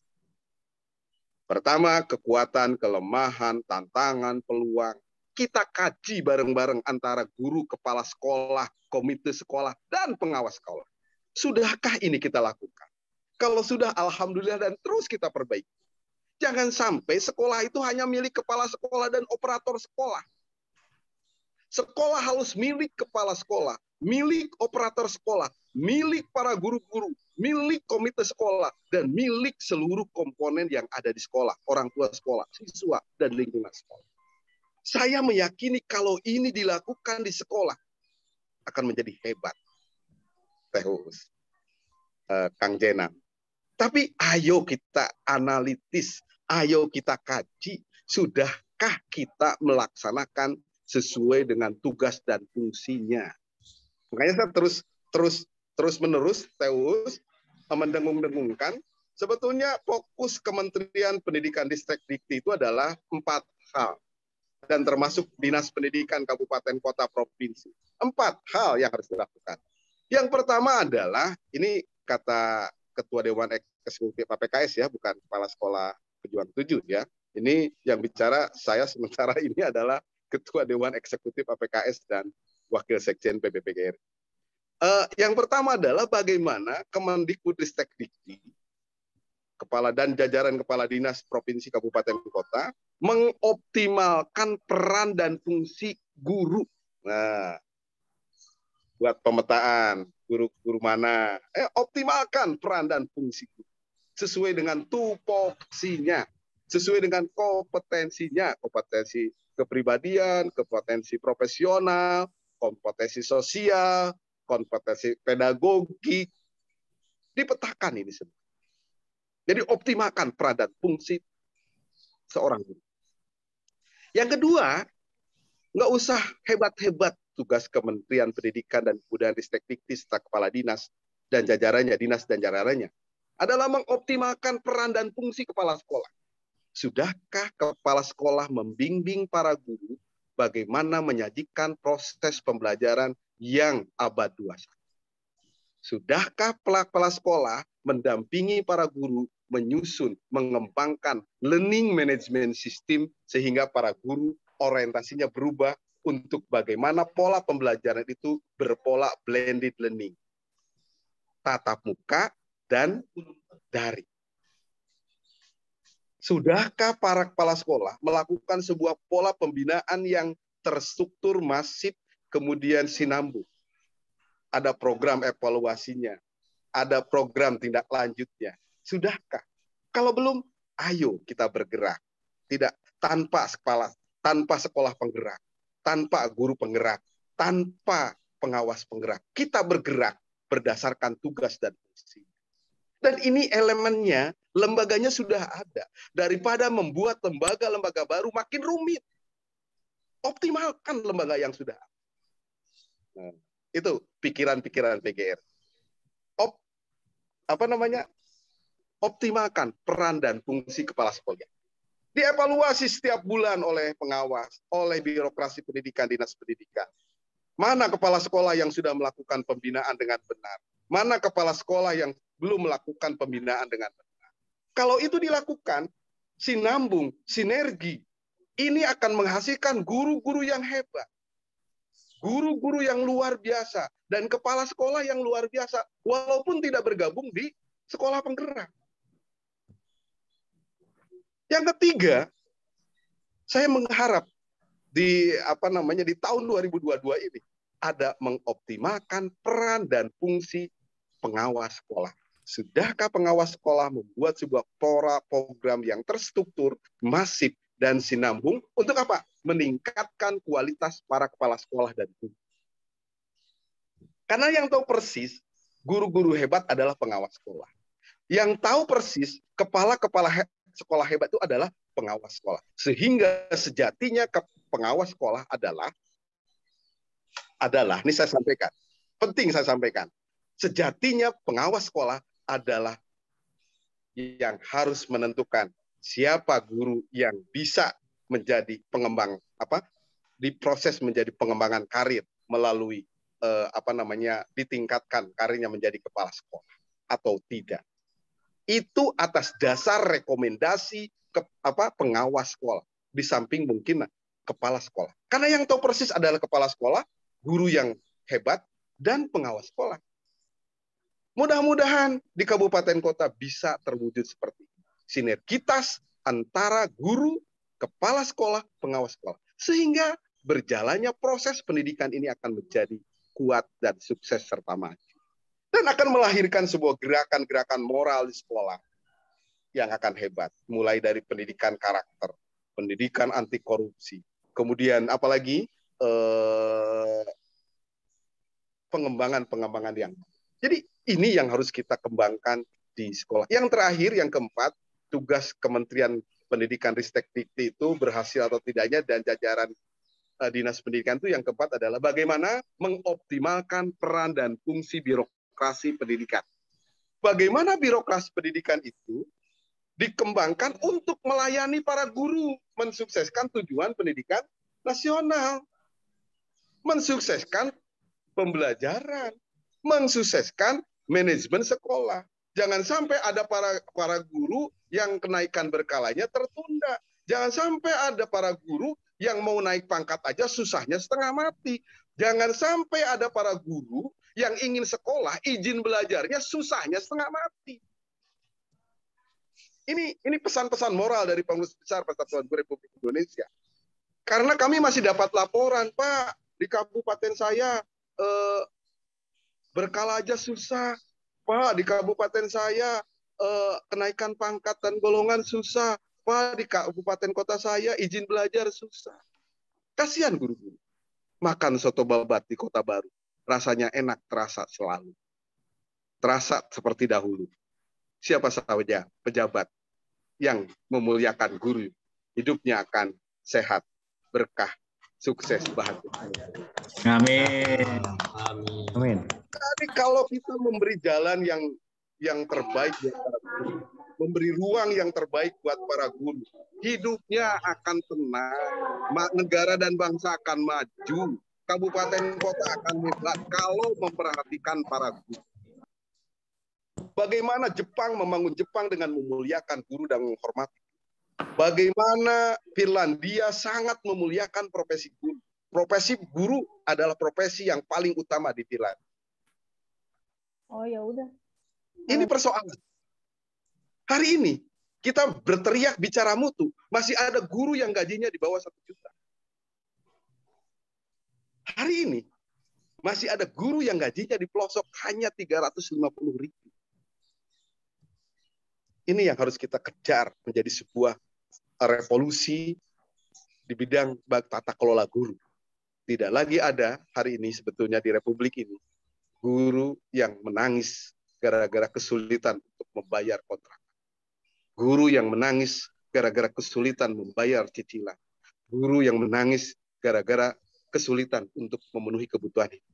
Pertama, kekuatan, kelemahan, tantangan, peluang. Kita kaji bareng-bareng antara guru, kepala sekolah, komite sekolah, dan pengawas sekolah. Sudahkah ini kita lakukan? Kalau sudah, alhamdulillah, dan terus kita perbaiki. Jangan sampai sekolah itu hanya milik kepala sekolah dan operator sekolah. Sekolah harus milik kepala sekolah, milik operator sekolah, milik para guru-guru, milik komite sekolah, dan milik seluruh komponen yang ada di sekolah, orang tua sekolah, siswa, dan lingkungan sekolah. Saya meyakini kalau ini dilakukan di sekolah, akan menjadi hebat. Kang Jenang. Tapi ayo kita analitis, ayo kita kaji, sudahkah kita melaksanakan sesuai dengan tugas dan fungsinya. Makanya saya terus menerus mendengung-dengungkan, sebetulnya fokus Kementerian Pendidikan Distrik-Dikti itu adalah 4 hal. Dan termasuk Dinas Pendidikan Kabupaten Kota Provinsi. 4 hal yang harus dilakukan. Yang pertama adalah, ini kata Ketua Dewan Eksekutif PKS ya, bukan Kepala Sekolah Pejuang 7 ya. Ini yang bicara saya sementara ini adalah Ketua Dewan Eksekutif PKS dan Wakil Sekjen PBPGRI. Yang pertama adalah bagaimana Kemendikbudristek-Dikti, Kepala dan jajaran Kepala Dinas Provinsi Kabupaten Kota mengoptimalkan peran dan fungsi guru. Nah, buat pemetaan guru-guru mana, optimalkan peran dan fungsi guru sesuai dengan tupoksinya, sesuai dengan kompetensinya, kompetensi kepribadian, kompetensi profesional, kompetensi sosial, kompetensi pedagogik, dipetakan ini semua. Jadi optimalkan peran dan fungsi seorang guru. Yang kedua, nggak usah hebat-hebat tugas Kementerian Pendidikan dan Kebudayaan Ristek-Dikti serta Kepala Dinas dan jajarannya, dinas dan jajarannya. adalah mengoptimalkan peran dan fungsi kepala sekolah. Sudahkah kepala sekolah membimbing para guru bagaimana menyajikan proses pembelajaran yang abad 21? Sudahkah kepala sekolah mendampingi para guru menyusun, mengembangkan learning management system sehingga para guru orientasinya berubah untuk bagaimana pola pembelajaran itu berpola blended learning, tatap muka dan daring. Sudahkah para kepala sekolah melakukan sebuah pola pembinaan yang terstruktur, masif, kemudian sinambung? Ada program evaluasinya, ada program tindak lanjutnya. Sudahkah? Kalau belum, ayo kita bergerak. Tidak tanpa sekolah penggerak, tanpa guru penggerak, tanpa pengawas penggerak. Kita bergerak berdasarkan tugas dan fungsi. Dan ini elemennya, lembaganya sudah ada. Daripada membuat lembaga-lembaga baru makin rumit. Optimalkan lembaga yang sudah ada. Nah, itu pikiran-pikiran PGR. Optimalkan peran dan fungsi kepala sekolah. Dievaluasi setiap bulan oleh pengawas, oleh birokrasi pendidikan, dinas pendidikan. Mana kepala sekolah yang sudah melakukan pembinaan dengan benar? Mana kepala sekolah yang belum melakukan pembinaan dengan benar? Kalau itu dilakukan, sinambung, sinergi, ini akan menghasilkan guru-guru yang hebat. Guru-guru yang luar biasa. Dan kepala sekolah yang luar biasa. Walaupun tidak bergabung di sekolah penggerak. Yang ketiga, saya mengharap di tahun 2022 ini ada mengoptimalkan peran dan fungsi pengawas sekolah. Sudahkah pengawas sekolah membuat sebuah program yang terstruktur, masif, dan sinambung untuk apa? Meningkatkan kualitas para kepala sekolah dan guru. Karena yang tahu persis, guru-guru hebat adalah pengawas sekolah. Yang tahu persis, kepala-kepala sekolah hebat itu adalah pengawas sekolah. Sehingga sejatinya pengawas sekolah adalah, ini saya sampaikan, penting saya sampaikan, sejatinya pengawas sekolah adalah yang harus menentukan siapa guru yang bisa menjadi pengembang, diproses menjadi pengembangan karir melalui ditingkatkan karirnya menjadi kepala sekolah atau tidak. Itu atas dasar rekomendasi pengawas sekolah. Di samping mungkin kepala sekolah. Karena yang tahu persis adalah kepala sekolah, guru yang hebat, dan pengawas sekolah. Mudah-mudahan di kabupaten kota bisa terwujud seperti ini. Sinergitas antara guru, kepala sekolah, pengawas sekolah. Sehingga berjalannya proses pendidikan ini akan menjadi kuat dan sukses serta maju. Dan akan melahirkan sebuah gerakan-gerakan moral di sekolah yang akan hebat. Mulai dari pendidikan karakter, pendidikan anti korupsi, kemudian apalagi pengembangan yang. Jadi ini yang harus kita kembangkan di sekolah. Yang terakhir, yang keempat, tugas Kementerian Pendidikan Ristek Dikti itu berhasil atau tidaknya dan jajaran Dinas Pendidikan itu yang keempat adalah bagaimana mengoptimalkan peran dan fungsi birokrasi pendidikan. Bagaimana birokrasi pendidikan itu dikembangkan untuk melayani para guru, mensukseskan tujuan pendidikan nasional, mensukseskan pembelajaran, mensukseskan manajemen sekolah. Jangan sampai ada para guru yang kenaikan berkalanya tertunda. Jangan sampai ada para guru yang mau naik pangkat aja susahnya setengah mati. Jangan sampai ada para guru yang ingin sekolah, izin belajarnya susahnya setengah mati. Ini pesan-pesan moral dari Pengurus Besar Persatuan Guru Republik Indonesia. Karena kami masih dapat laporan, Pak, di kabupaten saya berkala aja susah. Pak, di kabupaten saya kenaikan pangkat dan golongan susah. Pak, di kabupaten kota saya izin belajar susah. Kasihan guru-guru. Makan soto babat di Kota Baru. Rasanya enak, terasa selalu. Terasa seperti dahulu. Siapa saja pejabat yang memuliakan guru, hidupnya akan sehat, berkah, sukses, bahagia. Amin. Amin. Jadi kalau kita memberi jalan yang yang terbaik buat para guru, memberi ruang yang terbaik buat para guru. Hidupnya akan tenang, negara dan bangsa akan maju, kabupaten kota akan hebat kalau memperhatikan para guru. Bagaimana Jepang membangun Jepang dengan memuliakan guru dan menghormati. Bagaimana Finlandia sangat memuliakan profesi guru. Profesi guru adalah profesi yang paling utama di Finlandia. Oh ya udah. Ini persoalan. Hari ini kita berteriak bicara mutu, masih ada guru yang gajinya di bawah 1 juta. Hari ini masih ada guru yang gajinya di pelosok hanya 350.000. Ini yang harus kita kejar menjadi sebuah revolusi di bidang tata kelola guru. Tidak lagi ada hari ini sebetulnya di Republik ini guru yang menangis gara-gara kesulitan untuk membayar kontrak. Guru yang menangis gara-gara kesulitan membayar cicilan. Guru yang menangis gara-gara kesulitan untuk memenuhi kebutuhan hidup.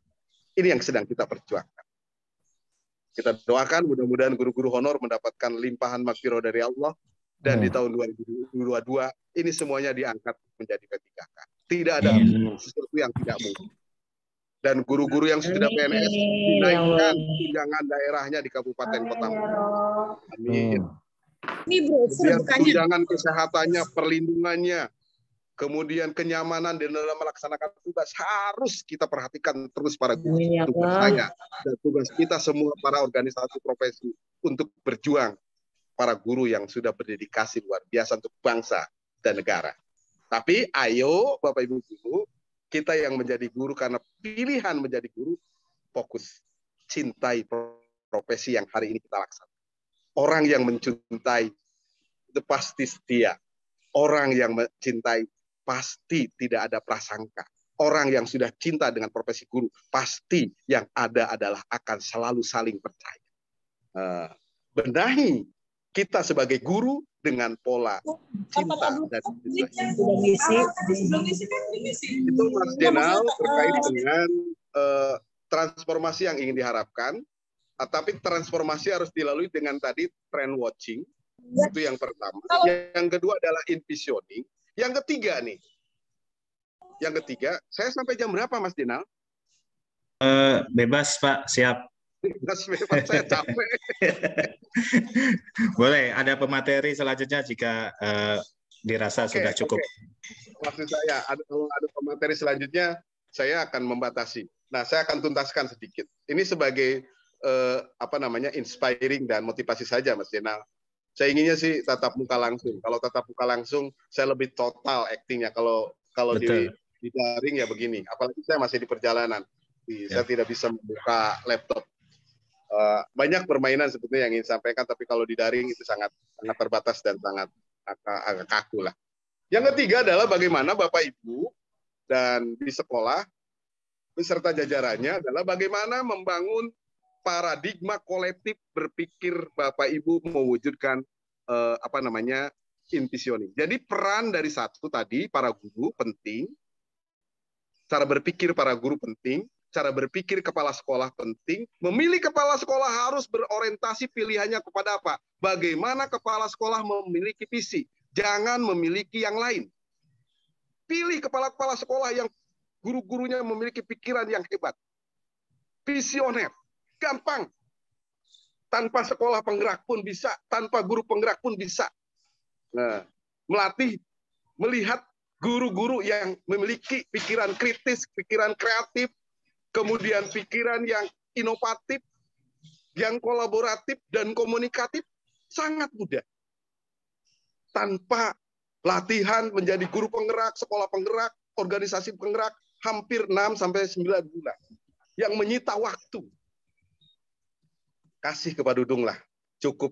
Ini yang sedang kita perjuangkan. Kita doakan mudah-mudahan guru-guru honor mendapatkan limpahan maghfirah dari Allah. Dan di tahun 2022 ini semuanya diangkat menjadi P3K. Tidak ada sesuatu yang tidak mungkin. Dan guru-guru yang sudah PNS dinaikkan tunjangan daerahnya di kabupaten kota. Amin. Kemudian tunjangan kesehatannya, perlindungannya, kemudian kenyamanan di dalam melaksanakan tugas harus kita perhatikan terus para guru. Tugas saya dan tugas kita semua para organisasi profesi untuk berjuang. Para guru yang sudah berdedikasi luar biasa untuk bangsa dan negara. Tapi ayo Bapak Ibu guru, kita yang menjadi guru karena pilihan menjadi guru, fokus. Cintai profesi yang hari ini kita laksanakan. Orang yang mencintai itu pasti setia. Orang yang mencintai pasti tidak ada prasangka. Orang yang sudah cinta dengan profesi guru, pasti yang ada adalah akan selalu saling percaya. Benahi kita sebagai guru dengan pola cinta dan itu Mas Jenal terkait dengan transformasi yang ingin diharapkan, tapi transformasi harus dilalui dengan tadi trend watching, itu yang pertama. Yang kedua adalah envisioning. Yang ketiga nih, saya sampai jam berapa Mas Jenal? Bebas Pak, siap. Bebas, saya capek. Boleh, ada pemateri selanjutnya jika dirasa sudah cukup. Maksud saya, kalau ada pemateri selanjutnya, saya akan membatasi. Nah, saya akan tuntaskan sedikit. Ini sebagai inspiring dan motivasi saja, Mas Jenal. Saya inginnya sih tatap muka langsung. Kalau tatap muka langsung, saya lebih total actingnya. Kalau di daring ya begini. Apalagi saya masih di perjalanan. Saya tidak bisa membuka laptop. Banyak permainan sebetulnya yang ingin disampaikan, tapi kalau di daring itu sangat terbatas dan sangat agak kaku lah. Yang ketiga adalah bagaimana Bapak Ibu dan di sekolah beserta jajarannya adalah bagaimana membangun paradigma kolektif berpikir Bapak Ibu mewujudkan envisioning. Jadi peran dari satu tadi para guru penting, cara berpikir para guru penting. Cara berpikir kepala sekolah penting. Memilih kepala sekolah harus berorientasi pilihannya kepada apa? Bagaimana kepala sekolah memiliki visi. Jangan memiliki yang lain. Pilih kepala-kepala sekolah yang guru-gurunya memiliki pikiran yang hebat. Visioner. Gampang. Tanpa sekolah penggerak pun bisa. Tanpa guru penggerak pun bisa. Nah, melatih, melihat guru-guru yang memiliki pikiran kritis, pikiran kreatif, kemudian pikiran yang inovatif, yang kolaboratif dan komunikatif sangat mudah. Tanpa latihan menjadi guru penggerak, sekolah penggerak, organisasi penggerak, hampir 6-9 bulan. Yang menyita waktu. Kasih kepada Dudung lah. Cukup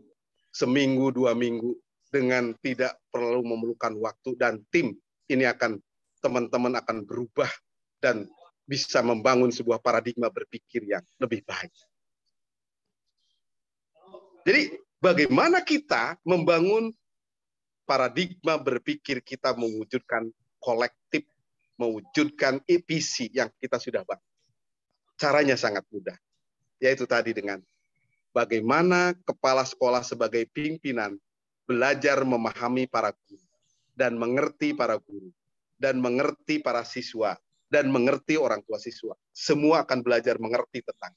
seminggu, 2 minggu dengan tidak perlu memerlukan waktu dan tim ini teman-teman akan berubah dan bisa membangun sebuah paradigma berpikir yang lebih baik. Jadi bagaimana kita membangun paradigma berpikir kita mewujudkan kolektif, mewujudkan visi yang kita sudah bangun. Caranya sangat mudah, yaitu tadi dengan bagaimana kepala sekolah sebagai pimpinan belajar memahami para guru dan mengerti para guru dan mengerti para siswa dan mengerti orang tua siswa. Semua akan belajar mengerti tentang.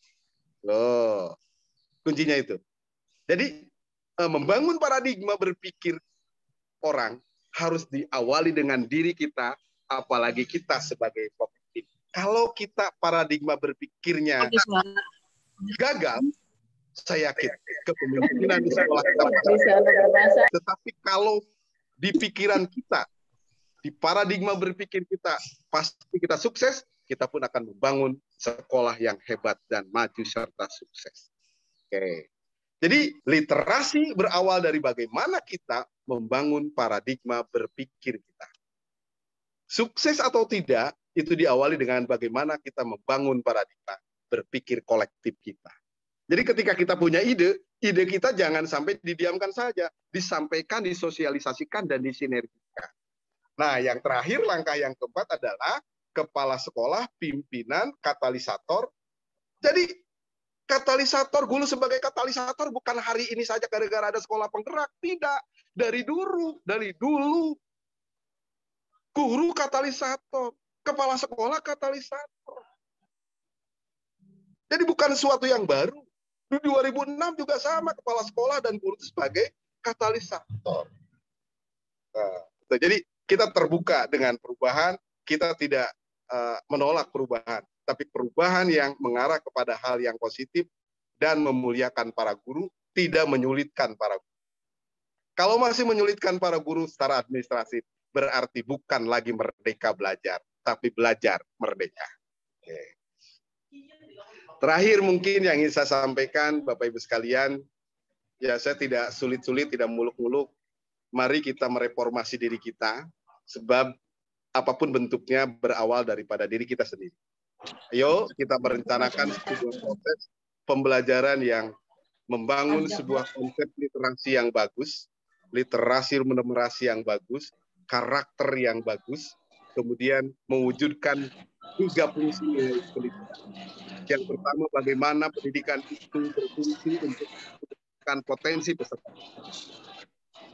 Loh, kuncinya itu. Jadi membangun paradigma berpikir orang harus diawali dengan diri kita, apalagi kita sebagai pemimpin. Kalau kita paradigma berpikirnya gagal, saya yakin kepemimpinan di sekolah kita. Tetapi kalau di pikiran kita, di paradigma berpikir kita, pasti kita sukses, kita pun akan membangun sekolah yang hebat dan maju serta sukses. Oke. Jadi literasi berawal dari bagaimana kita membangun paradigma berpikir kita. Sukses atau tidak, itu diawali dengan bagaimana kita membangun paradigma berpikir kolektif kita. Jadi ketika kita punya ide, ide kita jangan sampai didiamkan saja, disampaikan, disosialisasikan, dan disinergikan. Nah, yang terakhir, langkah yang keempat adalah kepala sekolah, pimpinan, katalisator. Jadi, katalisator, guru sebagai katalisator bukan hari ini saja gara-gara ada sekolah penggerak. Tidak. Dari dulu. Guru katalisator. Kepala sekolah katalisator. Jadi bukan sesuatu yang baru. Di 2006 juga sama, kepala sekolah dan guru sebagai katalisator. Nah, jadi kita terbuka dengan perubahan, kita tidak menolak perubahan, tapi perubahan yang mengarah kepada hal yang positif dan memuliakan para guru, tidak menyulitkan para guru. Kalau masih menyulitkan para guru secara administratif, berarti bukan lagi merdeka belajar, tapi belajar merdeka. Oke. Terakhir mungkin yang ingin saya sampaikan, Bapak Ibu sekalian, ya saya tidak sulit-sulit, tidak muluk-muluk. Mari kita mereformasi diri kita, sebab apapun bentuknya berawal daripada diri kita sendiri. Ayo kita merencanakan sebuah proses pembelajaran yang membangun sebuah konsep literasi yang bagus, literasi menumerasi yang bagus, karakter yang bagus, kemudian mewujudkan 3 fungsi pendidikan. Yang pertama, bagaimana pendidikan itu berfungsi untuk meningkatkan potensi peserta.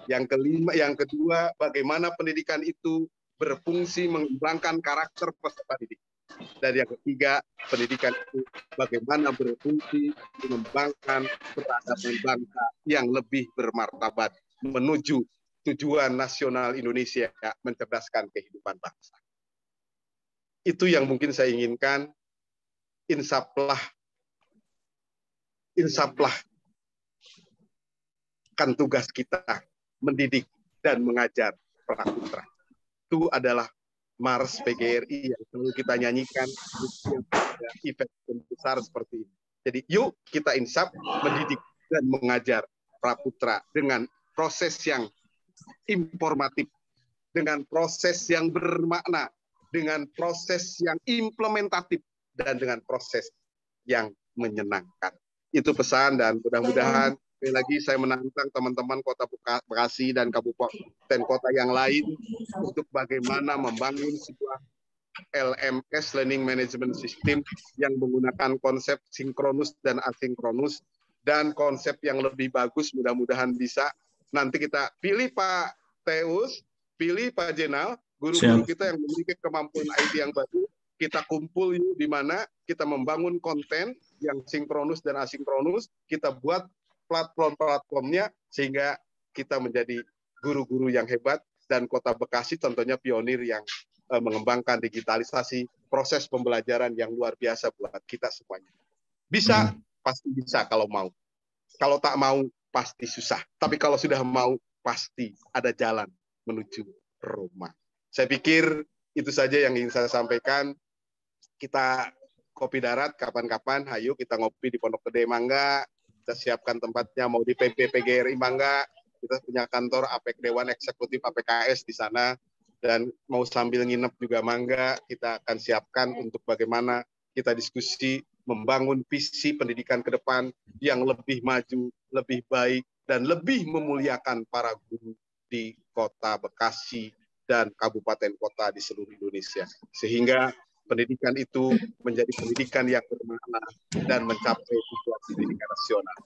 Yang kedua, bagaimana pendidikan itu berfungsi mengembangkan karakter peserta didik. Dan yang ketiga, pendidikan itu bagaimana berfungsi mengembangkan peradaban bangsa yang lebih bermartabat menuju tujuan nasional Indonesia, mencerdaskan kehidupan bangsa. Itu yang mungkin saya inginkan. Insaplah kan tugas kita mendidik dan mengajar praputra. Itu adalah Mars PGRI yang selalu kita nyanyikan di event besar seperti ini. Jadi yuk kita insaf mendidik dan mengajar praputra dengan proses yang informatif, dengan proses yang bermakna, dengan proses yang implementatif, dan dengan proses yang menyenangkan. Itu pesan, dan mudah-mudahan sekali lagi saya menantang teman-teman Kota Bekasi dan kabupaten kota yang lain untuk bagaimana membangun sebuah LMS, Learning Management System, yang menggunakan konsep sinkronus dan asinkronus, dan konsep yang lebih bagus mudah-mudahan bisa. Nanti kita pilih Pak Teus, pilih Pak Jenal, guru-guru kita yang memiliki kemampuan IT yang bagus. Kita kumpul yuk di mana kita membangun konten yang sinkronus dan asinkronus, kita buat platform-platformnya sehingga kita menjadi guru-guru yang hebat, dan Kota Bekasi tentunya pionir yang mengembangkan digitalisasi proses pembelajaran yang luar biasa buat kita semuanya. Bisa, pasti bisa kalau mau. Kalau tak mau, pasti susah. Tapi kalau sudah mau, pasti ada jalan menuju Roma. Saya pikir itu saja yang ingin saya sampaikan. Kita kopi darat kapan-kapan, ayo kita ngopi di Pondok Gede Mangga, kita siapkan tempatnya, mau di PGRI Mangga, kita punya kantor APEK Dewan Eksekutif APKS di sana, dan mau sambil nginep juga Mangga, kita akan siapkan untuk bagaimana kita diskusi membangun visi pendidikan ke depan yang lebih maju, lebih baik, dan lebih memuliakan para guru di Kota Bekasi dan kabupaten kota di seluruh Indonesia. Sehingga pendidikan itu menjadi pendidikan yang bermakna dan mencapai tujuan pendidikan nasional.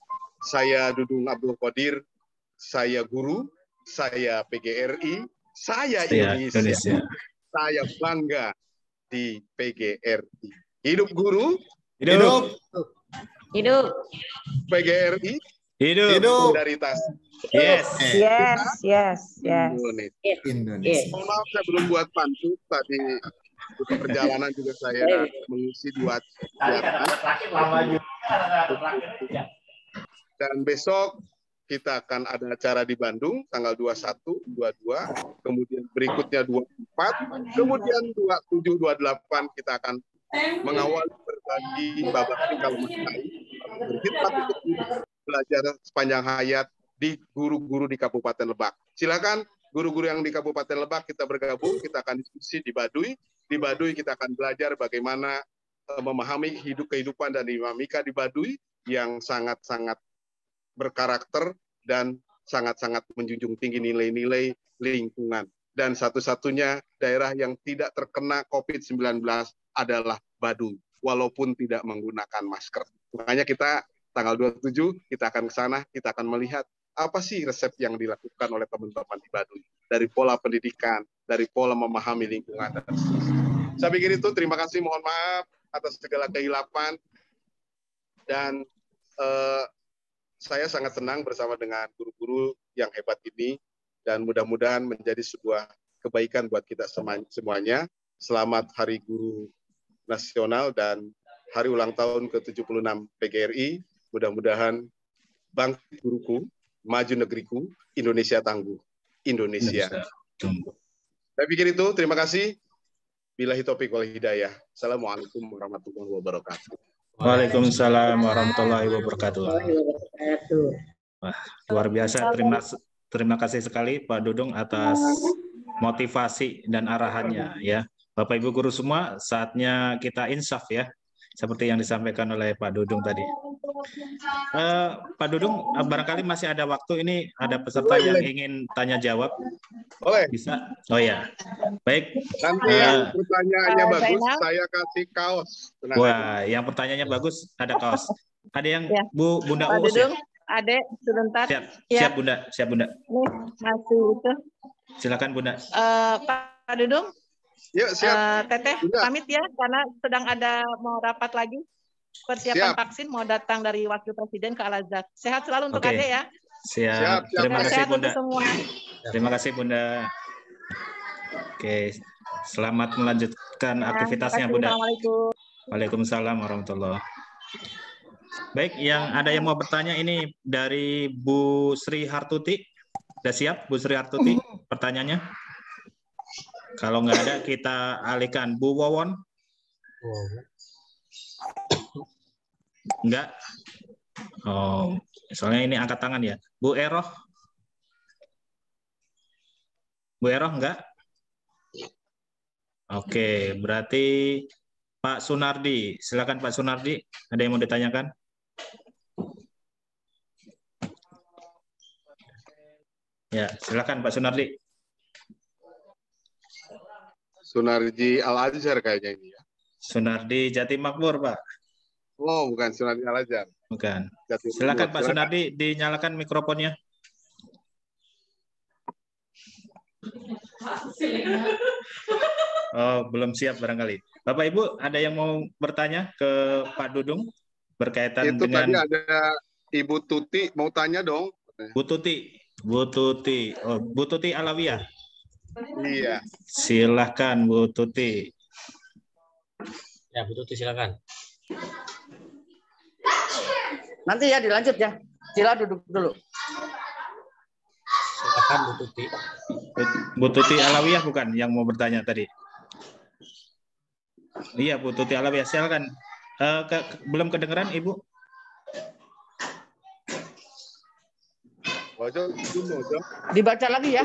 Saya Dudung Abdul Qadir, saya guru, saya PGRI, saya Indonesia. Saya bangga di PGRI. Hidup guru, Hidup. Hidup. PGRI, Hidup. solidaritas. Yes. Indonesia. Mohon maaf saya belum buat pantun tadi. Perjalanan juga saya mengisi 2 dan besok kita akan ada acara di Bandung tanggal 21, 22, kemudian berikutnya 24, kemudian 27, 28 kita akan mengawali berbagi babak kalau berkhidmat untuk belajar sepanjang hayat di guru-guru di Kabupaten Lebak. Silakan guru-guru yang di Kabupaten Lebak kita bergabung, kita akan diskusi di Baduy. Di Baduy kita akan belajar bagaimana memahami kehidupan dan dinamika di Baduy yang sangat-sangat berkarakter dan sangat-sangat menjunjung tinggi nilai-nilai lingkungan. Dan satu-satunya daerah yang tidak terkena COVID-19 adalah Baduy, walaupun tidak menggunakan masker. Makanya kita tanggal 27 kita akan ke sana, kita akan melihat apa sih resep yang dilakukan oleh teman-teman di Baduy dari pola pendidikan, dari pola memahami lingkungan dan seterusnya. Saya pikir itu, terima kasih, mohon maaf atas segala kehilapan dan saya sangat senang bersama dengan guru-guru yang hebat ini dan mudah-mudahan menjadi sebuah kebaikan buat kita semuanya. Selamat Hari Guru Nasional dan Hari Ulang Tahun ke-76 PGRI. Mudah-mudahan bangkit guruku, maju negeriku, Indonesia tangguh. Indonesia. Saya pikir itu, terima kasih. Billahi taufiq wal hidayah. Assalamualaikum warahmatullahi wabarakatuh. Waalaikumsalam warahmatullahi wabarakatuh. Wah, luar biasa. Terima kasih sekali Pak Dudung atas motivasi dan arahannya ya. Bapak Ibu guru semua, saatnya kita insaf ya. Seperti yang disampaikan oleh Pak Dudung tadi. Pak Dudung, barangkali masih ada waktu. Ini ada peserta yang ingin tanya jawab. Boleh. Bisa? Oh ya. Baik. Nanti yang pertanyaannya bagus, saya kasih kaos. Wah, yang pertanyaannya bagus, ada kaos. Ada yang Bunda Pak Uus Dudung, ya? Adek, sebentar. Siap Bunda, siap Bunda. Nih, masih itu. Silakan Bunda. Pak Dudung. Yuk, siap. Teteh, pamit ya, karena sedang ada mau rapat lagi. Persiapan vaksin mau datang dari Wakil Presiden ke Al-Azhar. Sehat selalu untuk Adek ya. Siap. Terima kasih Bunda. Semua. Terima kasih Bunda. Oke, selamat melanjutkan aktivitasnya Bunda. Assalamualaikum. Waalaikumsalam warahmatullahi. Baik, ada yang mau bertanya ini dari Bu Sri Hartuti. Sudah siap Bu Sri Hartuti pertanyaannya? Kalau nggak ada kita alihkan Bu Wawon. Enggak. Oh, soalnya ini angkat tangan ya. Bu Eroh. Bu Eroh enggak? Oke, berarti Pak Sunardi. Silakan Pak Sunardi. Ada yang mau ditanyakan? Ya, silakan Pak Sunardi. Sunardi Al-Azhar kayaknya ini ya. Sunardi Jati Makmur, Pak. Oh, bukan Sunardi Al-Azhar. Bukan. Silakan Pak Sunardi, dinyalakan mikrofonnya. Oh, belum siap barangkali. Bapak Ibu, ada yang mau bertanya ke Pak Dudung berkaitan itu dengan... Itu tadi ada Ibu Tuti mau tanya dong. Bu Tuti. Oh, Bu Tuti Alawiyah. Iya. Silahkan Bu Tuti. Ya, Bu Tuti silakan. Nanti ya dilanjut ya. Sila duduk dulu. Silakan Bu Tuti. Bu Tuti Alawiyah bukan yang mau bertanya tadi? Iya, Bu Tuti Alawiyah, silakan. Belum kedengeran Ibu? Dibaca lagi ya.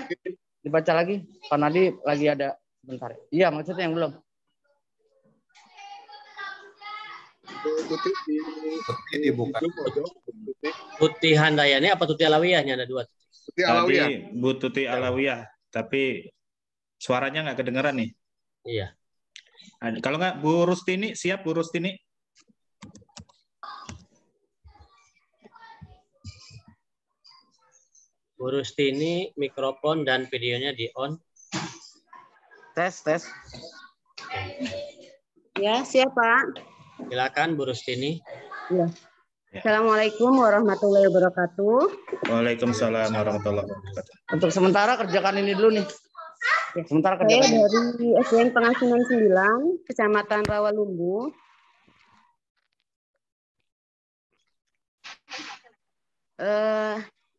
Dibaca lagi. Pak Nadi lagi ada bentar. Iya, maksudnya yang belum. Tuti Handayani apa Tuti Alawiyahnya ada dua? Tuti Alawiyah. Tadi Bu Tuti Alawiyah, tapi suaranya nggak kedengeran nih. Iya. Kalau nggak Bu Rustini, siap Bu Rustini? Bu Rustini, mikrofon dan videonya di on. Tes. Ya, siap Pak. Silakan Bu Rustini. Ya. Assalamualaikum warahmatullahi wabarakatuh. Waalaikumsalam warahmatullahi wabarakatuh. Untuk sementara kerjakan ini dulu nih. Ya. Sementara Saya kerjakan ini. dari SDN Pengasinan 9, Kecamatan Rawalumbu.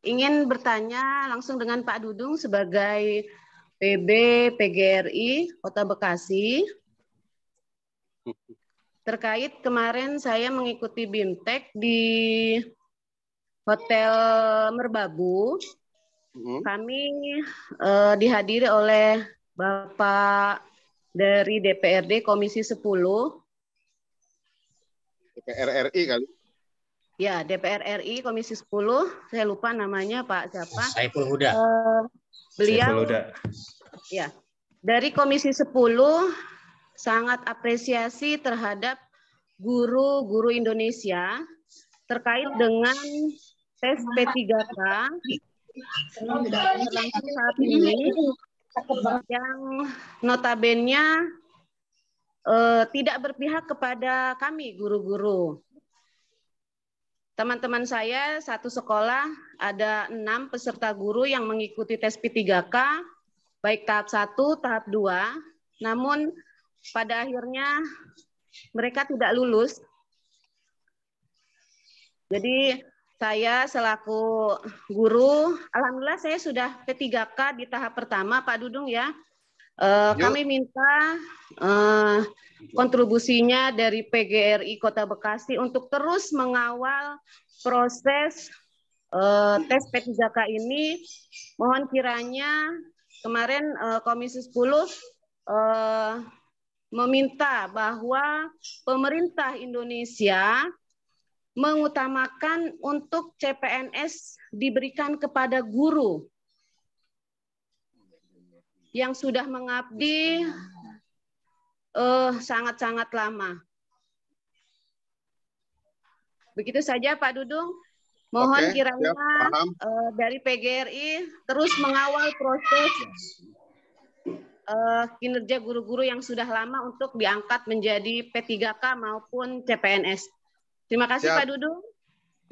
Ingin bertanya langsung dengan Pak Dudung sebagai PB PGRI Kota Bekasi. Terkait kemarin saya mengikuti BIMTEK di Hotel Merbabu. Kami dihadiri oleh Bapak dari DPRD Komisi 10. DPR RI kali. Ya, DPR RI Komisi 10, saya lupa namanya Pak siapa. Saiful Huda. Beliau ya, dari Komisi 10 sangat apresiasi terhadap guru-guru Indonesia terkait dengan tes P3K yang berlangsung saat ini, yang notabene tidak berpihak kepada kami guru-guru. Teman-teman saya satu sekolah ada 6 peserta guru yang mengikuti tes P3K, baik tahap 1, tahap 2, namun pada akhirnya mereka tidak lulus. Jadi saya selaku guru, alhamdulillah saya sudah P3K di tahap pertama, Pak Dudung ya. Kami minta kontribusinya dari PGRI Kota Bekasi untuk terus mengawal proses tes P3K ini. Mohon kiranya kemarin Komisi 10 meminta bahwa pemerintah Indonesia mengutamakan untuk CPNS diberikan kepada guru yang sudah mengabdi sangat-sangat lama. Begitu saja Pak Dudung. Mohon kiranya dari PGRI terus mengawal proses kinerja guru-guru yang sudah lama untuk diangkat menjadi P3K maupun CPNS. Terima kasih Pak Dudung.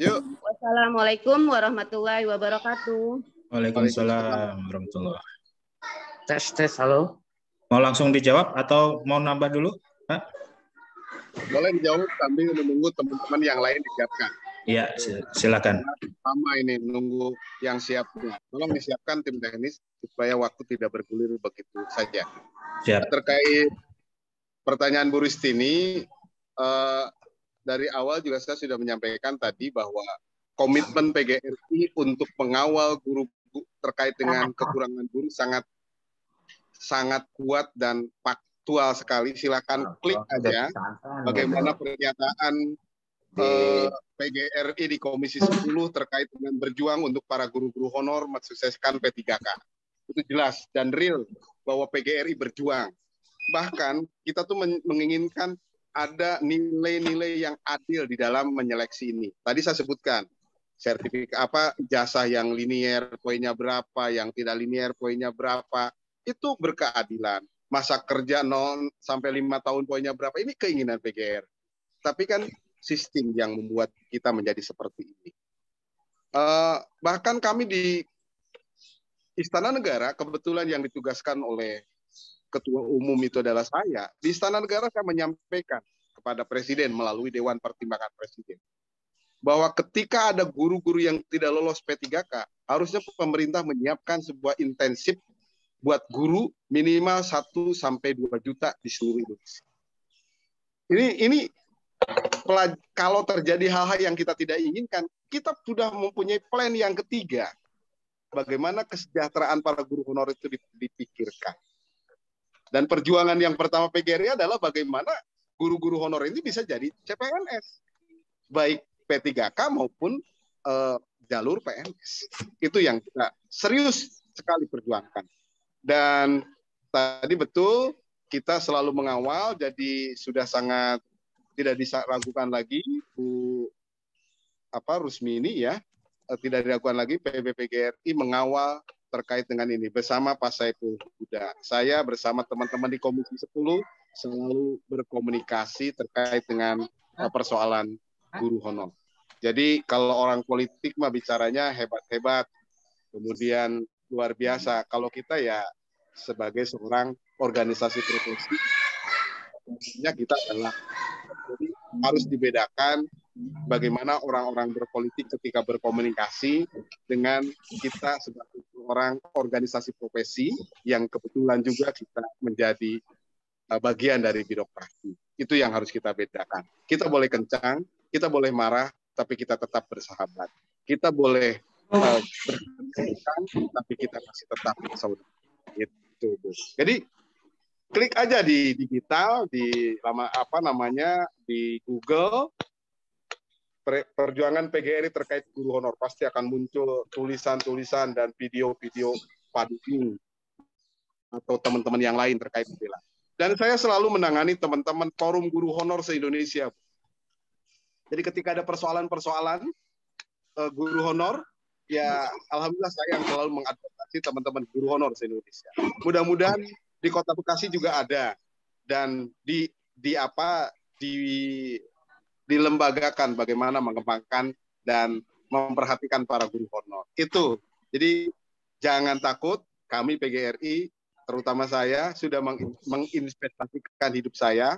Yuk. Wassalamualaikum warahmatullahi wabarakatuh. Waalaikumsalam warahmatullahi. Tes, halo. Mau langsung dijawab atau mau nambah dulu, Pak? Boleh dijawab sambil menunggu teman-teman yang lain disiapkan. Iya, silakan. Sama ini menunggu yang siapnya. Tolong disiapkan tim teknis supaya waktu tidak bergulir begitu saja. Siap. Terkait pertanyaan Bu Rustini, dari awal juga saya sudah menyampaikan tadi bahwa komitmen PGRI untuk mengawal guru terkait dengan kekurangan guru sangat kuat dan faktual sekali. Silakan klik aja bagaimana pernyataan PGRI di Komisi 10 terkait dengan berjuang untuk para guru-guru honor mensukseskan P3K. Itu jelas dan real bahwa PGRI berjuang. Bahkan kita tuh menginginkan ada nilai-nilai yang adil di dalam menyeleksi ini. Tadi saya sebutkan sertifikat ijazah yang linier poinnya berapa, yang tidak linier poinnya berapa. Itu berkeadilan. Masa kerja 0 sampai 5 tahun poinnya berapa, ini keinginan PGR. Tapi kan sistem yang membuat kita menjadi seperti ini. Bahkan kami di Istana Negara, kebetulan yang ditugaskan oleh Ketua Umum itu adalah saya. Di Istana Negara saya menyampaikan kepada Presiden melalui Dewan Pertimbangan Presiden, bahwa ketika ada guru-guru yang tidak lolos P3K, harusnya pemerintah menyiapkan sebuah intensif buat guru minimal 1 sampai 2 juta di seluruh Indonesia. Ini kalau terjadi hal-hal yang kita tidak inginkan, kita sudah mempunyai plan yang ketiga. Bagaimana kesejahteraan para guru honor itu dipikirkan. Dan perjuangan yang pertama PGRI adalah bagaimana guru-guru honor ini bisa jadi CPNS. Baik P3K maupun jalur PNS. Itu yang kita serius sekali perjuangkan. Dan tadi betul kita selalu mengawal, jadi sudah sangat tidak diragukan lagi Bu Rusmini ya, tidak diragukan lagi, PBPGRI mengawal terkait dengan ini bersama Pak Saiful Huda. Saya bersama teman-teman di Komisi 10 selalu berkomunikasi terkait dengan persoalan guru honor. Jadi kalau orang politik mah bicaranya hebat-hebat, kemudian luar biasa. Kalau kita ya sebagai seorang organisasi profesi, kita adalah, jadi harus dibedakan bagaimana orang-orang berpolitik ketika berkomunikasi dengan kita sebagai orang organisasi profesi yang kebetulan juga kita menjadi bagian dari birokrasi. Itu yang harus kita bedakan. Kita boleh kencang, kita boleh marah, tapi kita tetap bersahabat. Kita boleh berkencang, tapi kita masih tetap bersaudara. Itu, Bu. Jadi klik aja di digital, di di Google, perjuangan PGRI terkait guru honor, pasti akan muncul tulisan-tulisan dan video-video Pak Dudung atau teman-teman yang lain terkait bela. Dan saya selalu menangani teman-teman forum guru honor se-Indonesia. Jadi ketika ada persoalan-persoalan guru honor, ya alhamdulillah saya yang selalu mengadvokasi teman-teman guru honor se-Indonesia. Mudah-mudahan di Kota Bekasi juga ada, dan dilembagakan bagaimana mengembangkan dan memperhatikan para guru honor. Itu. Jadi jangan takut, kami PGRI, terutama saya, sudah menginvestasikan hidup saya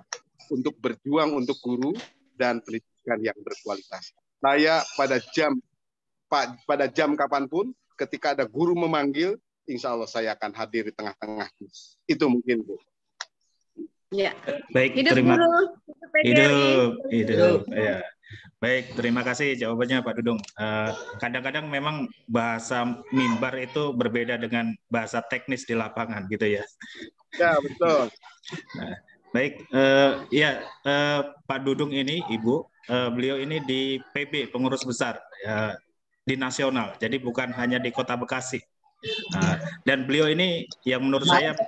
untuk berjuang untuk guru dan pendidikan yang berkualitas. Saya pada jam kapanpun, ketika ada guru memanggil, insya Allah saya akan hadir di tengah-tengah. Itu mungkin, Bu. Ya. Baik, terima hidup. Ya. Baik, terima kasih jawabannya Pak Dudung. Kadang-kadang memang bahasa mimbar itu berbeda dengan bahasa teknis di lapangan, gitu ya. Ya, betul. Nah, baik, Pak Dudung ini, Ibu, beliau ini di PB, pengurus besar di nasional, jadi bukan hanya di Kota Bekasi. Dan beliau ini yang menurut saya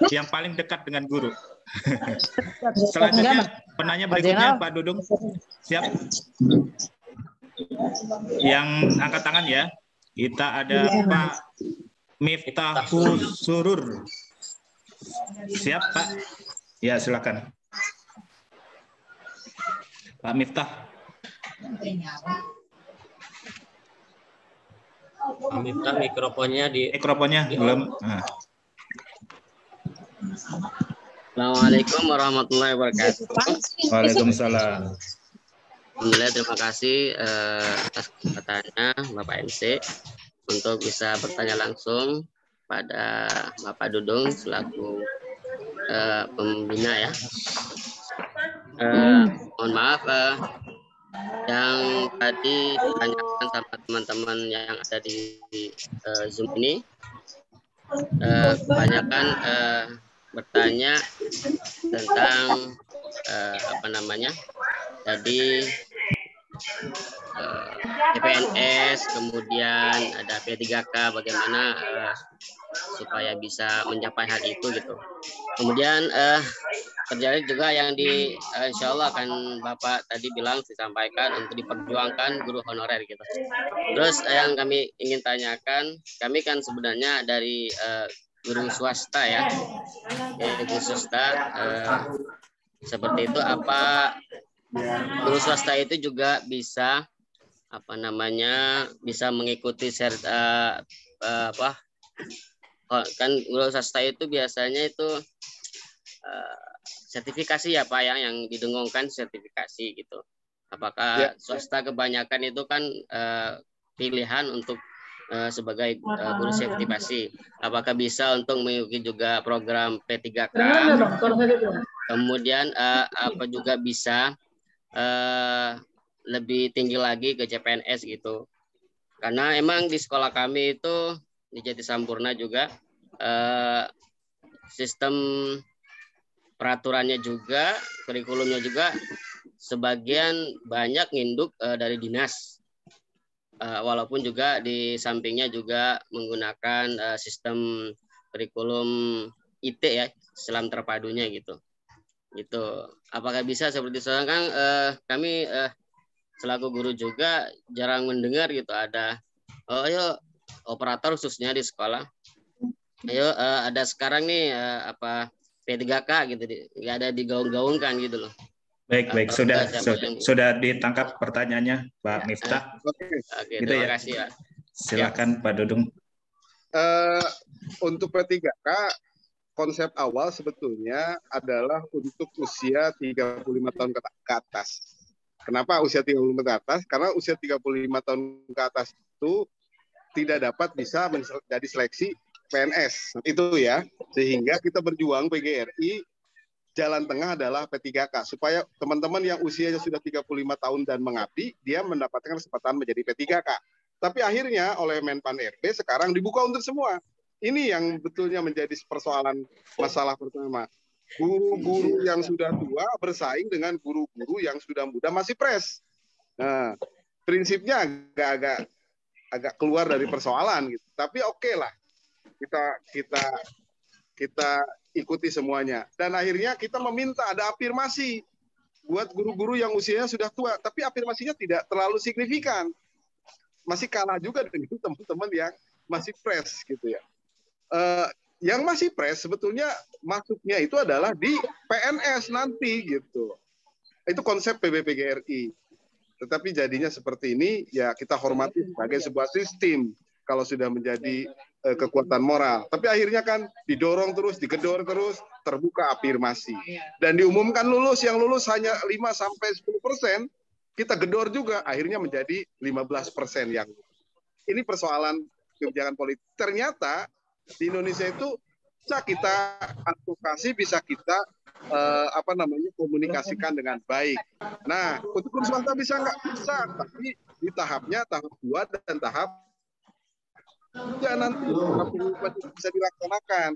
yang paling dekat dengan guru. Selanjutnya penanya berikutnya Pak Dudung. Siap? Yang angkat tangan ya. Kita ada Pak Miftahul Surur. Siap Pak? Ya silakan. Pak Miftah. Pak Miftah mikrofonnya belum. Assalamualaikum warahmatullahi wabarakatuh. Waalaikumsalam. Alhamdulillah, terima kasih atas kesempatannya Bapak MC untuk bisa bertanya langsung pada Bapak Dudung selaku pembina ya. Mohon maaf yang tadi ditanyakan sama teman-teman yang ada di Zoom ini, kebanyakan bertanya tentang tadi CPNS, kemudian ada P3K, bagaimana supaya bisa mencapai hal itu gitu. Kemudian terjadi juga yang insya Allah akan Bapak tadi bilang disampaikan untuk diperjuangkan guru honorer gitu. Terus yang kami ingin tanyakan, kami kan sebenarnya dari guru swasta ya, guru swasta seperti itu, apa guru swasta itu juga bisa bisa mengikuti kan guru swasta itu biasanya itu sertifikasi ya Pak, yang didengungkan sertifikasi gitu. Apakah swasta kebanyakan itu kan pilihan untuk sebagai guru sertifikasi, apakah bisa untuk mengikuti juga program P3K, kemudian apa juga bisa lebih tinggi lagi ke CPNS gitu. Karena emang di sekolah kami itu di Jati Sampurna juga sistem peraturannya juga, kurikulumnya juga sebagian banyak nginduk dari dinas. Walaupun juga di sampingnya juga menggunakan sistem kurikulum IT ya, Islam terpadunya gitu. Apakah bisa seperti sekarang kan kami selaku guru juga jarang mendengar gitu ada, oh ayo operator khususnya di sekolah, ayo ada sekarang nih apa P3K gitu, nggak ada digaung-gaungkan gitu loh. Baik, sudah ditangkap pertanyaannya, Pak Miftah. Oke, gitu terima ya. kasih, Pak. Silakan Pak Dudung. Untuk P3K, konsep awal sebetulnya adalah untuk usia 35 tahun ke atas. Kenapa usia 35 ke atas? Karena usia 35 tahun ke atas itu tidak dapat bisa menjadi seleksi PNS. Itu ya. Sehingga kita berjuang PGRI, jalan tengah adalah P3K. Supaya teman-teman yang usianya sudah 35 tahun dan mengabdi, dia mendapatkan kesempatan menjadi P3K. Tapi akhirnya oleh Menpan RB sekarang dibuka untuk semua. Ini yang betulnya menjadi persoalan masalah pertama. Guru-guru yang sudah tua bersaing dengan guru-guru yang sudah muda masih fresh. Nah, prinsipnya agak keluar dari persoalan gitu. Tapi oke lah. Kita ikuti semuanya. Dan akhirnya kita meminta ada afirmasi buat guru-guru yang usianya sudah tua, tapi afirmasinya tidak terlalu signifikan. Masih kalah juga dengan teman-teman yang masih fresh gitu ya. Yang masih fresh sebetulnya masuknya itu adalah di PNS nanti gitu. Itu konsep PBPGRI. Tetapi jadinya seperti ini ya kita hormati sebagai sebuah sistem kalau sudah menjadi kekuatan moral. Tapi akhirnya kan didorong terus, digedor terus, terbuka afirmasi. Dan diumumkan lulus, yang lulus hanya 5-10%, kita gedor juga, akhirnya menjadi 15% yang ini persoalan kebijakan politik. Ternyata di Indonesia itu bisa kita advokasi, bisa kita komunikasikan dengan baik. Nah, untuk guru swasta bisa nggak? Bisa, tapi di tahapnya tahap 2 dan tahap ya nanti masih bisa dilaksanakan.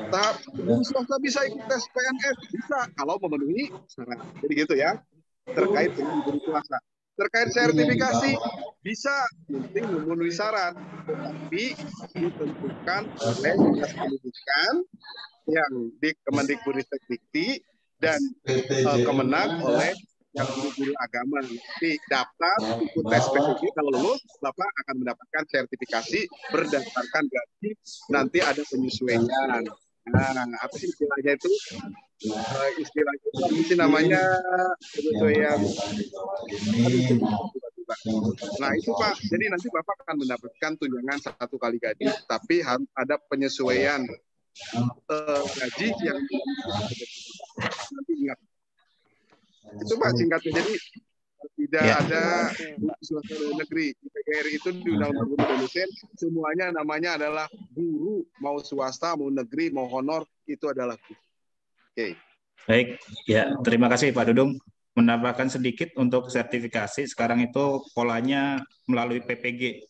Tahap guru swasta bisa ikut tes PNS, bisa kalau memenuhi syarat. Jadi gitu ya, terkait dengan guru swasta. Terkait sertifikasi bisa penting memenuhi syarat, tapi ditentukan oleh Dinas Pendidikan yang di Kemendikbudristek-Dikti dan Kemenag oleh yang guru agama. Nanti daftar ikut tes PPG, kalau lulus Bapak akan mendapatkan sertifikasi berdasarkan gaji, nanti ada penyesuaian. Nah, apa sih istilahnya itu? Istilahnya itu namanya penyesuaian. Nah itu Pak, jadi nanti Bapak akan mendapatkan tunjangan 1 kali gaji, tapi harus ada penyesuaian gaji yang nanti ingat. Itu Pak singkatnya, jadi tidak ada swasta negeri. Di PGRI itu di Undang-Undang Guru Dosen semuanya namanya adalah guru, mau swasta, mau negeri, mau honor, itu adalah guru. Oke. Baik, ya terima kasih Pak Dudung. Menambahkan sedikit untuk sertifikasi, sekarang itu polanya melalui PPG.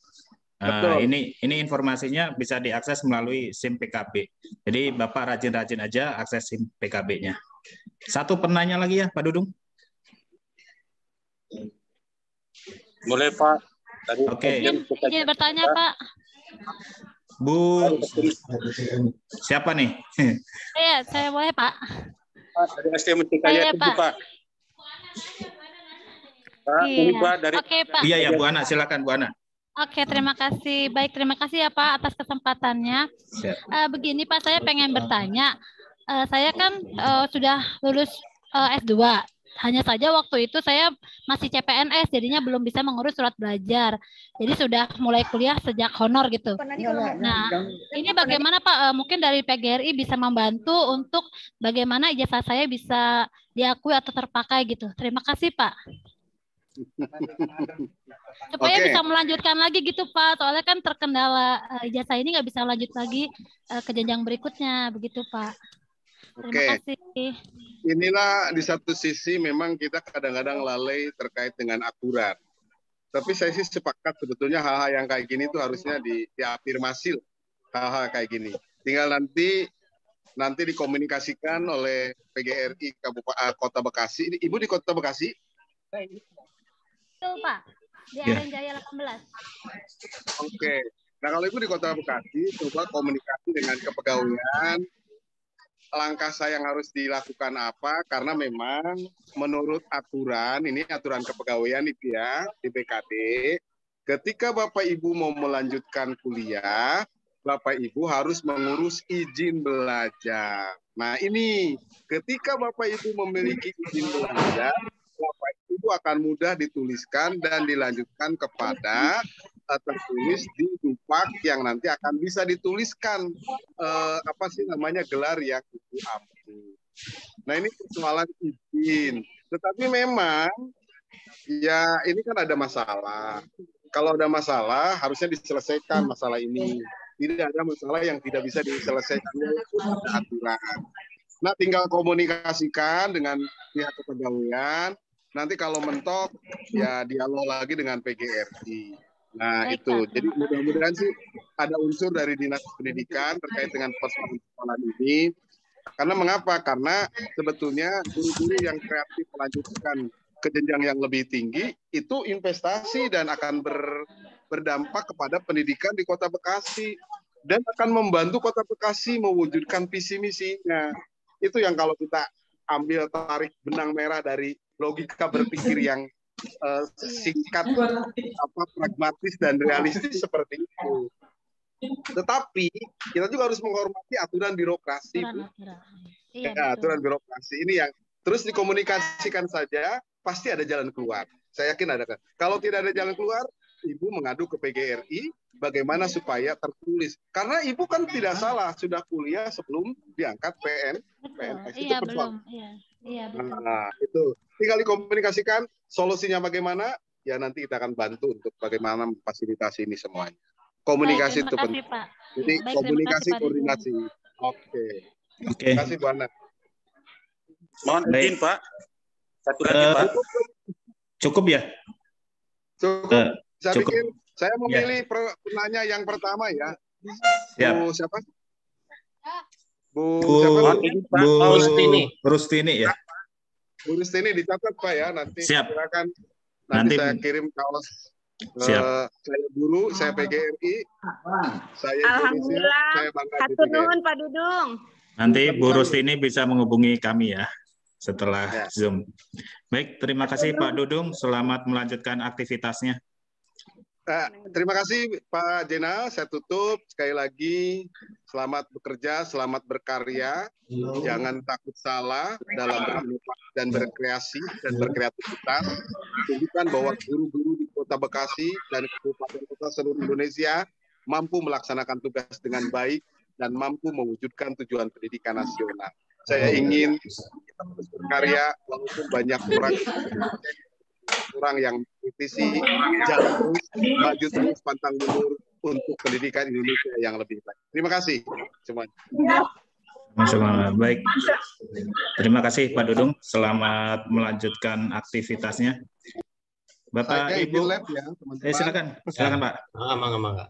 Ini informasinya bisa diakses melalui SIM PKB. Jadi Bapak rajin-rajin aja akses SIM PKB-nya. Satu penanya lagi ya Pak Dudung. Boleh Pak. Oke. Izin bertanya Pak. Bu, siapa nih? Saya boleh Pak. Dari SDM Musikanya itu Pak. Ini Pak dari. Oke Pak. Iya ya Bu Ana, silakan Bu Ana. Oke, terima kasih. Baik, terima kasih ya Pak atas kesempatannya. Begini Pak, saya pengen bertanya. Saya kan sudah lulus S2. Hanya saja waktu itu saya masih CPNS, jadinya belum bisa mengurus surat belajar. Jadi sudah mulai kuliah sejak honor gitu. Nah, ini bagaimana Pak? Mungkin dari PGRI bisa membantu untuk bagaimana ijazah saya bisa diakui atau terpakai gitu. Terima kasih Pak. Supaya bisa melanjutkan lagi gitu Pak. Soalnya kan terkendala ijazah ini nggak bisa lanjut lagi ke jenjang berikutnya, begitu Pak. Terima kasih. Inilah di satu sisi memang kita kadang-kadang lalai terkait dengan aturan. Tapi saya sih sepakat sebetulnya hal-hal yang kayak gini itu harusnya diafirmasi hal-hal kayak gini. Tinggal nanti dikomunikasikan oleh PGRI Kota Bekasi. Ibu di Kota Bekasi? Betul Pak. Di Aren Jaya 18. Oke. Nah kalau Ibu di Kota Bekasi, coba komunikasi dengan kepegawaian langkah saya yang harus dilakukan apa, karena memang menurut aturan, ini aturan kepegawaian itu ya, di BKD, ketika Bapak Ibu mau melanjutkan kuliah, Bapak Ibu harus mengurus izin belajar. Nah ini, ketika Bapak Ibu memiliki izin belajar, Bapak Ibu akan mudah dituliskan dan dilanjutkan kepada tertulis di dupak yang nanti akan bisa dituliskan apa sih namanya gelar yang Ibu ambil. Nah ini persoalan izin. Tetapi memang ya ini kan ada masalah. Kalau ada masalah harusnya diselesaikan masalah ini. Tidak ada masalah yang tidak bisa diselesaikan oleh aturan. Nah tinggal komunikasikan dengan pihak kepegawaian. Nanti kalau mentok ya dialog lagi dengan PGRI. Nah itu, jadi mudah-mudahan sih ada unsur dari Dinas Pendidikan terkait dengan persoalan ini. Karena mengapa? Karena sebetulnya guru-guru yang kreatif melanjutkan ke jenjang yang lebih tinggi itu investasi dan akan berdampak kepada pendidikan di Kota Bekasi dan akan membantu Kota Bekasi mewujudkan visi misinya. Itu yang kalau kita ambil tarik benang merah dari logika berpikir yang singkat, pragmatis dan realistis seperti itu. Tetapi kita juga harus menghormati aturan birokrasi. Iya, ya, aturan birokrasi ini yang terus dikomunikasikan saja, pasti ada jalan keluar. Saya yakin ada. Kalau tidak ada jalan keluar, Ibu mengadu ke PGRI bagaimana supaya tertulis. Karena Ibu kan tidak salah, sudah kuliah sebelum diangkat PNS. Itu persoalan. Iya, betul. Nah, itu tinggal dikomunikasikan solusinya bagaimana, ya nanti kita akan bantu untuk bagaimana memfasilitasi ini semuanya. Komunikasi itu penting. Pak. Jadi Baik, komunikasi, kasih, koordinasi. Oke. Oke. Terima kasih Bu Ana. Mohon izin Pak. Satu lagi Pak. Cukup ya? Cukup. Saya cukup. pikir saya memilih penanya yang pertama ya. Siap. Bu siapa? Bu Rustini ya. Bu Rustini dicatat Pak ya, nanti siap. Silakan nanti saya kirim kaos. Saya guru, saya PGRI, saya Alhamdulillah. Saya bangga Hatur nuhun Pak Dudung. Nanti Bu Rustini bisa menghubungi kami ya setelah Zoom. Baik, terima kasih Pak Dudung. Selamat melanjutkan aktivitasnya. Terima kasih Pak Jenal, saya tutup sekali lagi. Selamat bekerja, selamat berkarya. Jangan takut salah dalam berinovasi dan berkreasi dan berkreativitas. Tunjukkan bahwa guru-guru di Kota Bekasi dan kabupaten kota seluruh Indonesia mampu melaksanakan tugas dengan baik dan mampu mewujudkan tujuan pendidikan nasional. Saya ingin kita terus berkarya walaupun banyak orang yang kritisi, jalan terus, maju terus, pantang mundur untuk pendidikan Indonesia yang lebih baik. Terima kasih semuanya. Baik, terima kasih Pak Dudung. Selamat melanjutkan aktivitasnya. Bapak Ibu, lab ya, teman-teman. silakan Pak. Mangga.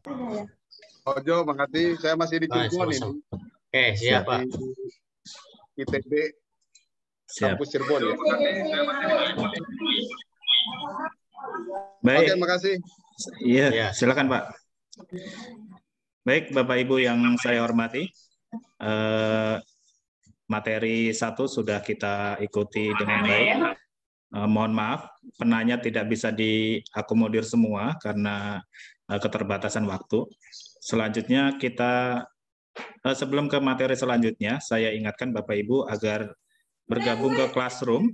Ojo, makasih. Saya masih di Cirebon ini. Oke, siap Pak. ITB Kampus Cirebon ya. Baik. Oke, makasih. Iya, silakan Pak. Baik, Bapak Ibu yang saya hormati, materi 1 sudah kita ikuti dengan baik. Mohon maaf, penanya tidak bisa diakomodir semua karena keterbatasan waktu. Selanjutnya kita, sebelum ke materi selanjutnya, saya ingatkan Bapak Ibu agar bergabung ke Classroom.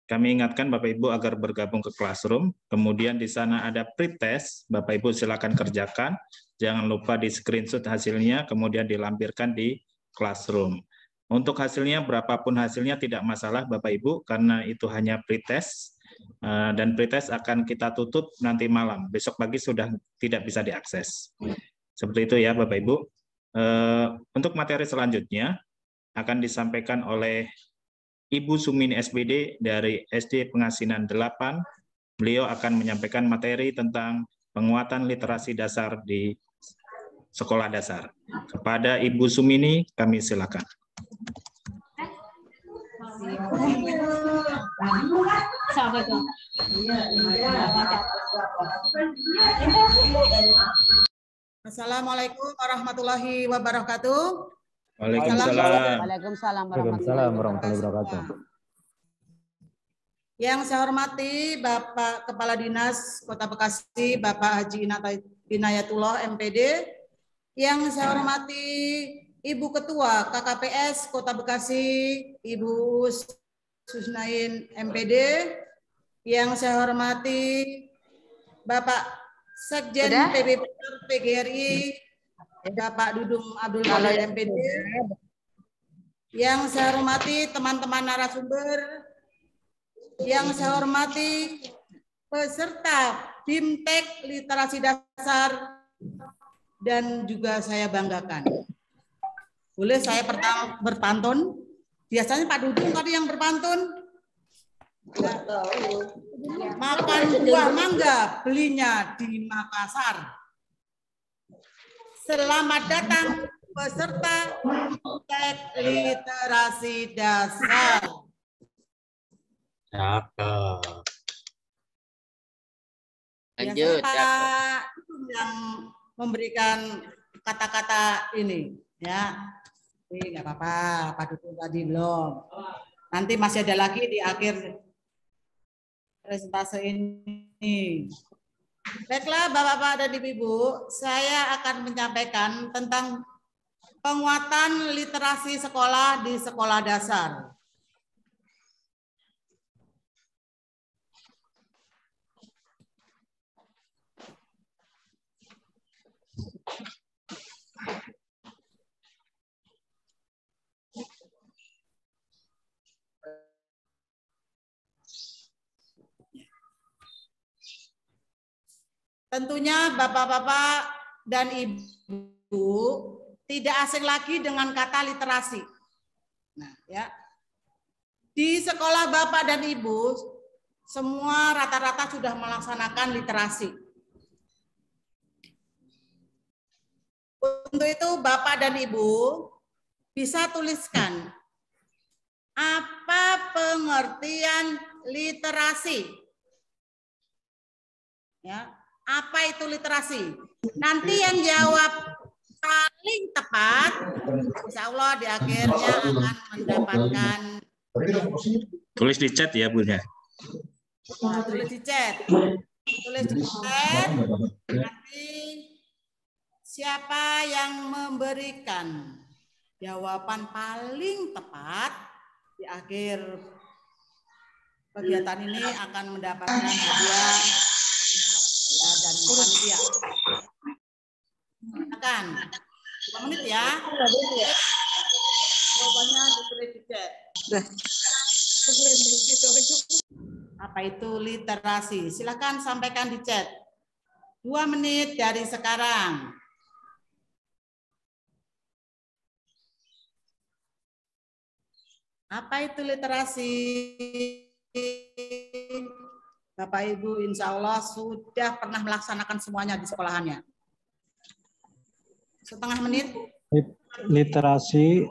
Kami ingatkan Bapak Ibu agar bergabung ke Classroom. Kemudian di sana ada pretest, Bapak Ibu silakan kerjakan. Jangan lupa di screenshot hasilnya, kemudian dilampirkan di Classroom. Untuk hasilnya, berapapun hasilnya tidak masalah Bapak Ibu, karena itu hanya pretest. Dan pretest akan kita tutup nanti malam. Besok pagi sudah tidak bisa diakses. Seperti itu ya Bapak Ibu. Untuk materi selanjutnya akan disampaikan oleh Ibu Sumini SPD dari SD Pengasinan 8. Beliau akan menyampaikan materi tentang penguatan literasi dasar di sekolah dasar. Kepada Ibu Sumini, kami silakan. Assalamualaikum warahmatullahi wabarakatuh. Waalaikumsalam. Waalaikumsalam warahmatullahi wabarakatuh. Yang saya hormati Bapak Kepala Dinas Kota Bekasi, Bapak Haji Inayatullah MPD. Yang saya hormati Ibu Ketua KKPS Kota Bekasi, Ibu Susnain MPD. Yang saya hormati Bapak Sekjen PBB PGRI, Bapak Dudung Abdul Qadir MPD. Yang saya hormati teman-teman narasumber, yang saya hormati peserta BIMTEK Literasi Dasar, dan juga saya banggakan. Boleh saya berpantun? Biasanya Pak Dudung tadi yang berpantun. Makan buah mangga, belinya di Makassar. Selamat datang peserta BIMTEK Literasi Dasar. Cakep. Lanjut. Pak yang memberikan kata-kata ini, ya. Ini nggak apa-apa, Pak Dudung tadi belum. Nanti masih ada lagi di akhir presentase ini. Baiklah Bapak-Bapak dan Ibu-Ibu, saya akan menyampaikan tentang penguatan literasi sekolah di sekolah dasar. Tentunya Bapak-Bapak dan Ibu tidak asing lagi dengan kata literasi. Nah, ya. Di sekolah Bapak dan Ibu semua rata-rata sudah melaksanakan literasi. Untuk itu Bapak dan Ibu bisa tuliskan apa pengertian literasi. Ya. Apa itu literasi? Nanti yang jawab paling tepat, insya Allah di akhirnya akan mendapatkan. Tulis di chat ya, Bunda. Nah, tulis di chat. Tulis di chat. Nanti siapa yang memberikan jawaban paling tepat di akhir kegiatan ini akan mendapatkan hadiah dan panitia. Silakan. 5 menit ya. Jawabannya ditulis di chat. Apa itu literasi? Silakan sampaikan di chat. 2 menit dari sekarang. Apa itu literasi? Bapak Ibu insya Allah sudah pernah melaksanakan semuanya di sekolahannya. Setengah menit. Literasi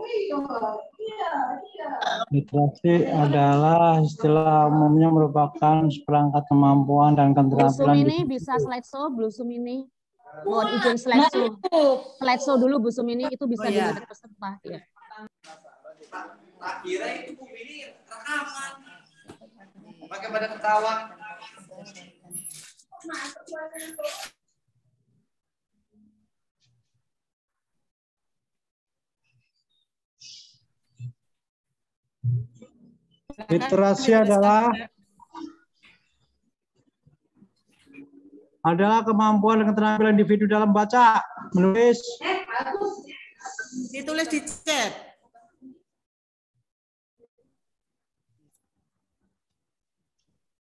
adalah istilah umumnya merupakan seperangkat kemampuan dan keterampilan. Bu Sum ini bisa slideshow, Bu Sum ini. Mohon izin slideshow. Slideshow dulu Bu Sum ini, itu bisa dilihat peserta. Ya. Akhirnya itu Bu ini rekaman. Pakai pada ketawa. Literasi adalah kemampuan dan keterampilan individu dalam baca, menulis. Ditulis di chat.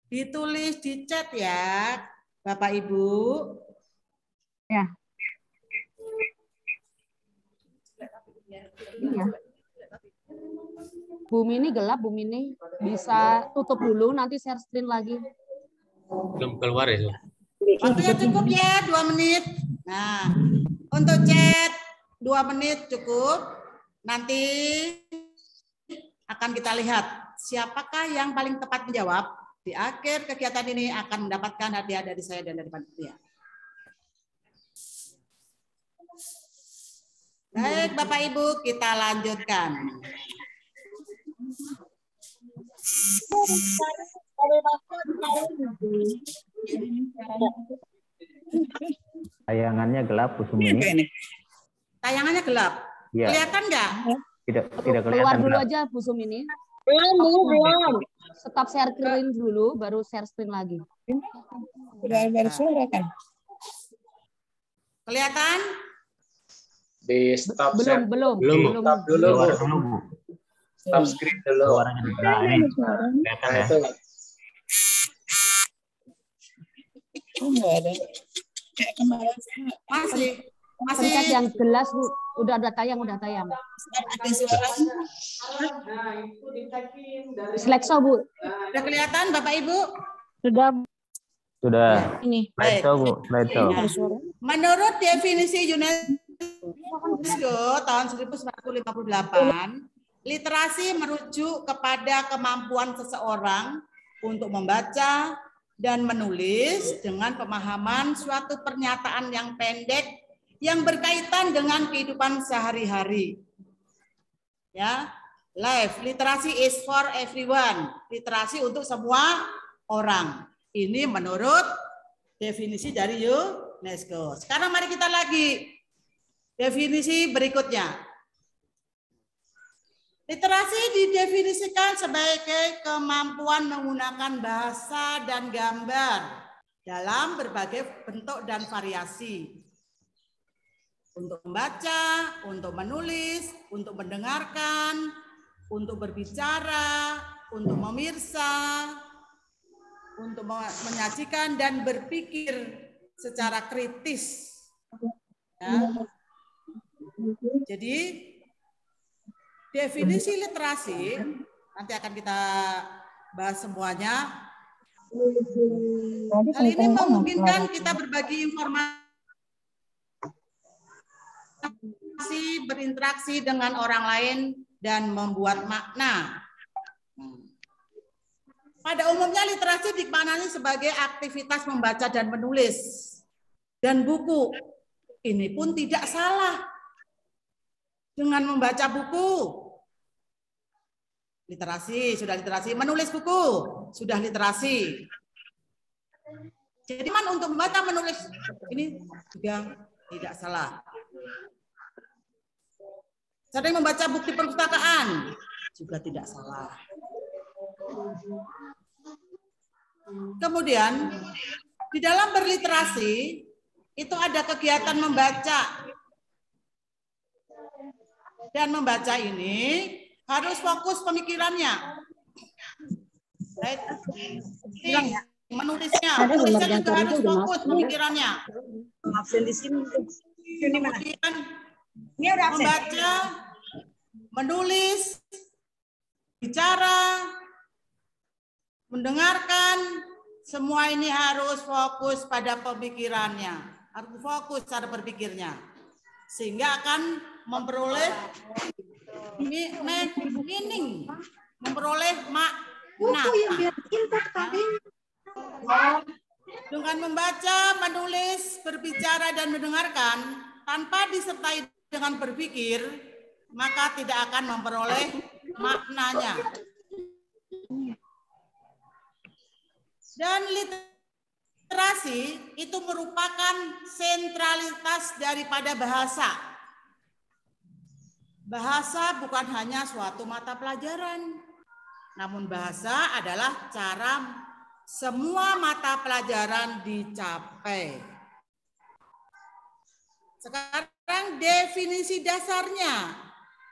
Ditulis di chat ya, Bapak Ibu. Ya. Iya. Bu Mini gelap, Bu Mini. Bisa tutup dulu, nanti share screen lagi. Belum keluar itu. Waktunya cukup ya, 2 menit. Nah, untuk chat 2 menit cukup. Nanti akan kita lihat siapakah yang paling tepat menjawab. Di akhir kegiatan ini akan mendapatkan hadiah dari saya dan dari panitia. Baik, Bapak Ibu, kita lanjutkan. Tayangannya gelap, Bu Sumini. Tayangannya gelap. Iya. Kelihatan nggak? Tidak Keluar kelihatan dulu gelap. aja Bu Sumini. Belum. Stop share screen dulu, baru share screen lagi. Baru suara kan? Kelihatan? Di stop share. Belum. Stop dulu, Bu. Stop screen dulu. Suaranya nah, ini kelihatan ya. Oh, enggak ada. Kayak kemarin. Masih Pencet yang jelas, Bu. Udah tayang. Ada suara. Slexo, Bu. Sudah kelihatan Bapak Ibu? Sudah. Ini. Slideshow, Bu. Slideshow. Menurut definisi UNESCO tahun 1958, literasi merujuk kepada kemampuan seseorang untuk membaca dan menulis dengan pemahaman suatu pernyataan yang pendek yang berkaitan dengan kehidupan sehari-hari. Ya, life literasi is for everyone. Literasi untuk semua orang. Ini menurut definisi dari UNESCO. Sekarang mari kita lagi definisi berikutnya. Literasi didefinisikan sebagai kemampuan menggunakan bahasa dan gambar dalam berbagai bentuk dan variasi. Untuk membaca, untuk menulis, untuk mendengarkan, untuk berbicara, untuk memirsa, untuk menyajikan dan berpikir secara kritis. Ya. Jadi definisi literasi nanti akan kita bahas semuanya. Hal ini memungkinkan kita berbagi informasi, berinteraksi dengan orang lain dan membuat makna. Pada umumnya literasi dimaknai sebagai aktivitas membaca dan menulis dan buku. Ini pun tidak salah dengan membaca buku. Literasi, sudah literasi. Menulis buku, sudah literasi. Jadi untuk membaca, menulis, ini juga tidak salah. Sering membaca bukti perpustakaan, juga tidak salah. Kemudian, di dalam berliterasi, itu ada kegiatan membaca. Dan membaca ini harus fokus pemikirannya. Right? Menulisnya juga harus fokus pemikirannya. Kemudian membaca, menulis, bicara, mendengarkan, semua ini harus fokus pada pemikirannya, harus fokus cara berpikirnya, sehingga akan memperoleh meaning, memperoleh makna. Dengan membaca, menulis, berbicara, dan mendengarkan, tanpa disertai dengan berpikir, maka tidak akan memperoleh maknanya. Dan literasi itu merupakan sentralitas daripada bahasa. Bahasa bukan hanya suatu mata pelajaran, namun bahasa adalah cara semua mata pelajaran dicapai. Sekarang definisi dasarnya.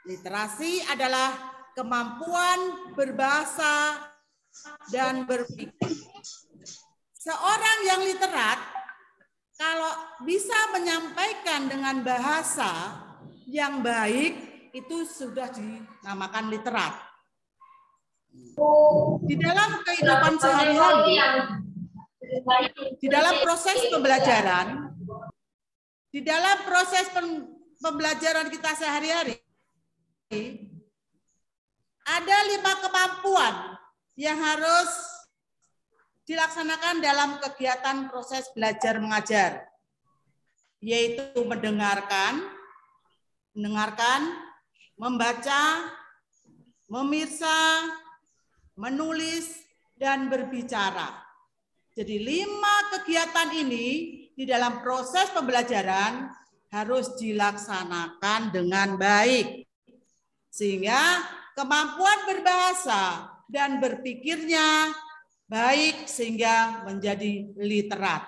Literasi adalah kemampuan berbahasa dan berpikir. Seorang yang literat kalau bisa menyampaikan dengan bahasa yang baik, itu sudah dinamakan literat. Di dalam kehidupan sehari-hari, di dalam proses pembelajaran, di dalam proses pembelajaran kita sehari-hari, ada 5 kemampuan yang harus dilaksanakan dalam kegiatan proses belajar mengajar, yaitu mendengarkan, mendengarkan, membaca, memirsa, menulis, dan berbicara. Jadi 5 kegiatan ini di dalam proses pembelajaran harus dilaksanakan dengan baik. Sehingga kemampuan berbahasa dan berpikirnya baik sehingga menjadi literat.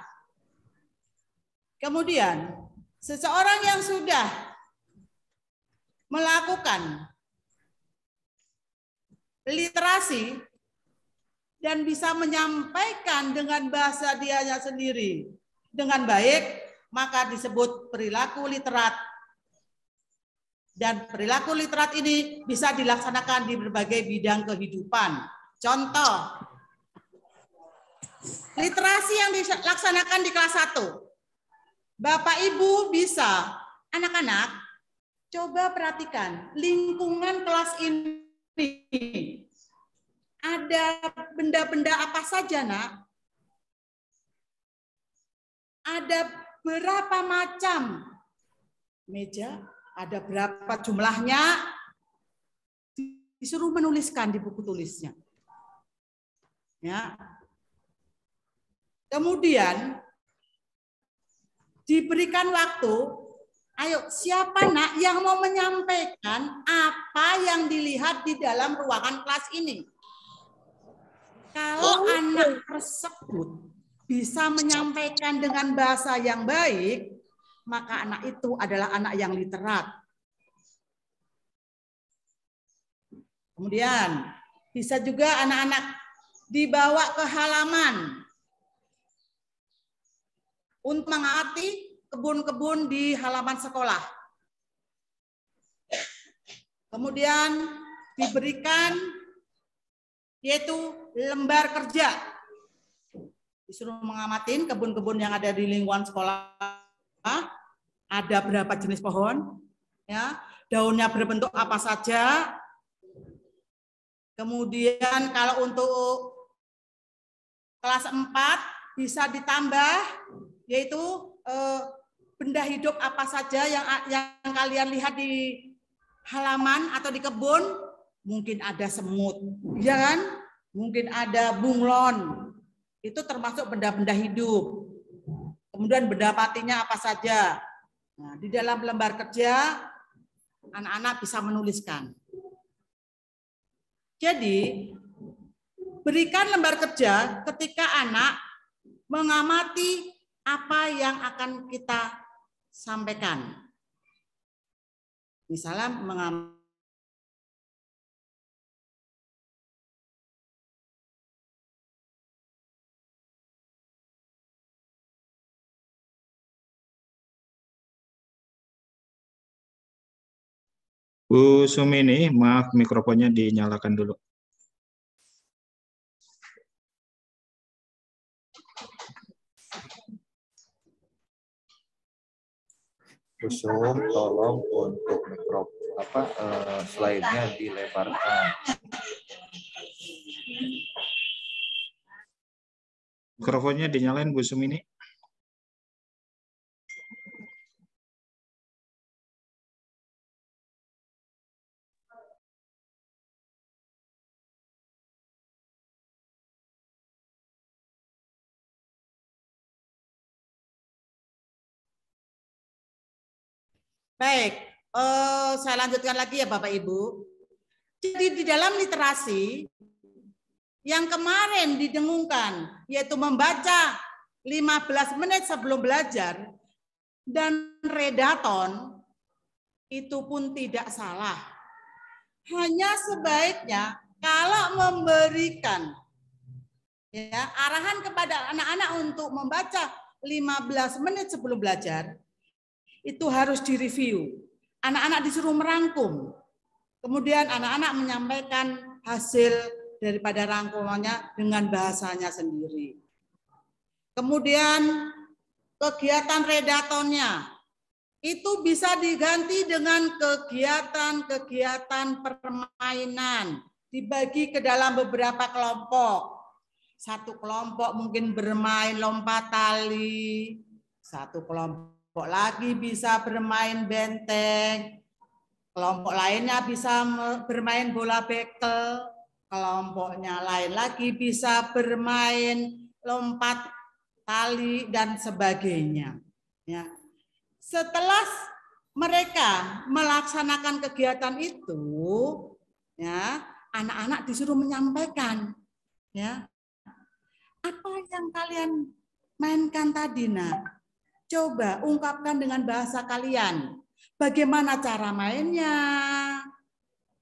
Kemudian, seseorang yang sudah melakukan literasi dan bisa menyampaikan dengan bahasa dianya sendiri dengan baik, maka disebut perilaku literat. Dan perilaku literat ini bisa dilaksanakan di berbagai bidang kehidupan. Contoh, literasi yang dilaksanakan di kelas 1. Bapak Ibu bisa, anak-anak, coba perhatikan lingkungan kelas ini. Ada benda-benda apa saja, Nak? Ada berapa macam meja? Ada berapa jumlahnya? Disuruh menuliskan di buku tulisnya. Ya. Kemudian diberikan waktu. Ayo, siapa Nak yang mau menyampaikan apa yang dilihat di dalam ruangan kelas ini? Kalau anak tersebut bisa menyampaikan dengan bahasa yang baik, maka anak itu adalah anak yang literat. Kemudian bisa juga anak-anak dibawa ke halaman untuk mengamati kebun-kebun di halaman sekolah. Kemudian diberikan yaitu lembar kerja. Disuruh mengamati kebun-kebun yang ada di lingkungan sekolah. Ada berapa jenis pohon, ya, daunnya berbentuk apa saja. Kemudian kalau untuk kelas 4 bisa ditambah, yaitu benda hidup apa saja yang kalian lihat di halaman atau di kebun. Mungkin ada semut, ya kan? Mungkin ada bunglon. Itu termasuk benda-benda hidup. Kemudian benda matinya apa saja. Nah, di dalam lembar kerja, anak-anak bisa menuliskan. Jadi, berikan lembar kerja ketika anak mengamati apa yang akan kita sampaikan. Misalnya mengamati Bu Sumini, maaf mikrofonnya dinyalakan dulu. Bu Sum, tolong untuk slide-nya dilebarkan. Mikrofonnya dinyalain Bu Sumini. Baik, saya lanjutkan lagi ya Bapak Ibu. Jadi di dalam literasi yang kemarin didengungkan, yaitu membaca 15 menit sebelum belajar dan redaton, itu pun tidak salah. Hanya sebaiknya kalau memberikan ya, arahan kepada anak-anak untuk membaca 15 menit sebelum belajar, itu harus direview. Anak-anak disuruh merangkum. Kemudian anak-anak menyampaikan hasil daripada rangkumannya dengan bahasanya sendiri. Kemudian kegiatan redatonnya itu bisa diganti dengan kegiatan-kegiatan permainan. Dibagi ke dalam beberapa kelompok. Satu kelompok mungkin bermain lompat tali. Satu kelompok lagi bisa bermain benteng, Kelompok lainnya bisa bermain bola bekel, kelompoknya lain lagi bisa bermain lompat tali dan sebagainya. Ya. Setelah mereka melaksanakan kegiatan itu, ya, anak-anak disuruh menyampaikan, ya, apa yang kalian mainkan tadi, nak? Coba ungkapkan dengan bahasa kalian. Bagaimana cara mainnya?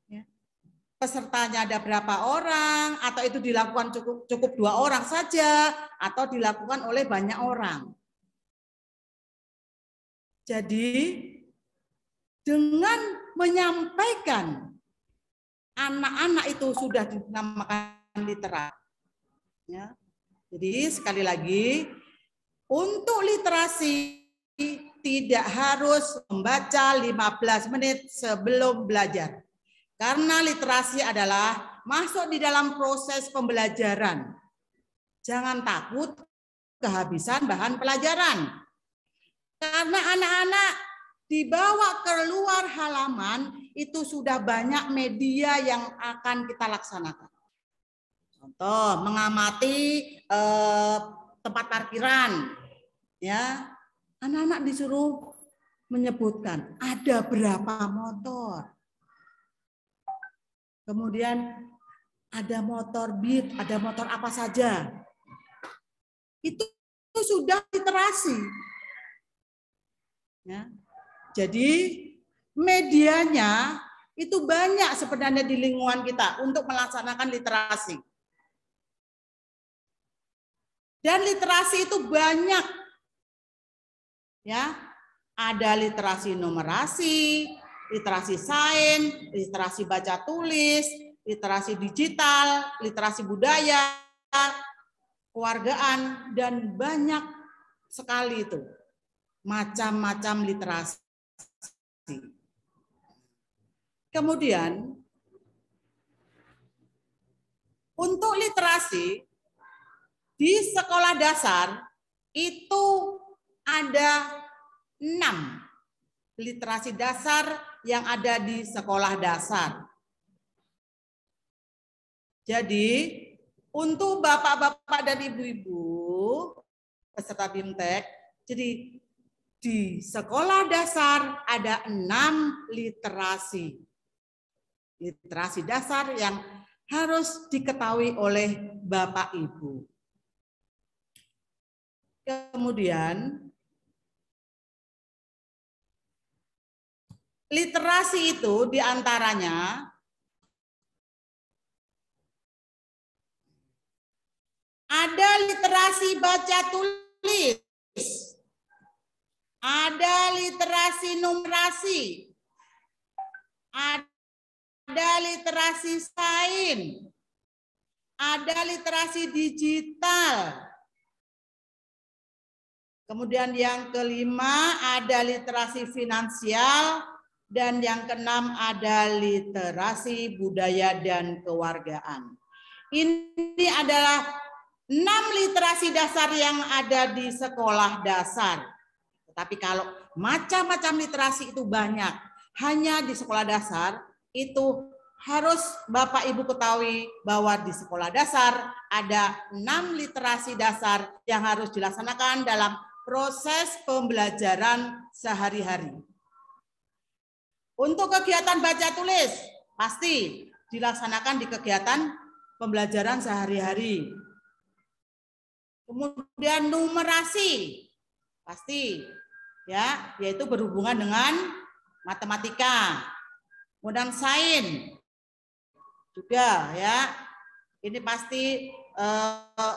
Ya. Pesertanya ada berapa orang? Atau itu dilakukan cukup 2 orang saja? Atau dilakukan oleh banyak orang? Jadi dengan menyampaikan, anak-anak itu sudah dinamakan literasi. Ya. Jadi sekali lagi, untuk literasi tidak harus membaca 15 menit sebelum belajar. Karena literasi adalah masuk di dalam proses pembelajaran. Jangan takut kehabisan bahan pelajaran. Karena anak-anak dibawa keluar halaman, itu sudah banyak media yang akan kita laksanakan. Contoh, mengamati tempat parkiran. Ya, anak-anak disuruh menyebutkan ada berapa motor. Kemudian ada motor Beat, ada motor apa saja. Itu sudah literasi. Ya. Jadi medianya itu banyak sebenarnya di lingkungan kita untuk melaksanakan literasi. Dan literasi itu banyak. Ya, ada literasi numerasi, literasi sains, literasi baca tulis, literasi digital, literasi budaya, kewargaan, dan banyak sekali itu macam-macam literasi. Kemudian untuk literasi di sekolah dasar itu ada 6 literasi dasar yang ada di sekolah dasar. Jadi untuk bapak-bapak dan ibu-ibu peserta BIMTEK, jadi di sekolah dasar ada 6 literasi. Literasi dasar yang harus diketahui oleh bapak ibu. Kemudian literasi itu diantaranya ada literasi baca tulis, ada literasi numerasi, ada literasi sains, ada literasi digital. Kemudian yang kelima ada literasi finansial, dan yang keenam ada literasi budaya dan kewargaan. Ini adalah 6 literasi dasar yang ada di sekolah dasar. Tetapi kalau macam-macam literasi itu banyak, hanya di sekolah dasar itu harus Bapak Ibu ketahui bahwa di sekolah dasar ada 6 literasi dasar yang harus dilaksanakan dalam proses pembelajaran sehari-hari. Untuk kegiatan baca tulis pasti dilaksanakan di kegiatan pembelajaran sehari-hari. Kemudian numerasi pasti ya, yaitu berhubungan dengan matematika. Kemudian sains juga ya. Ini pasti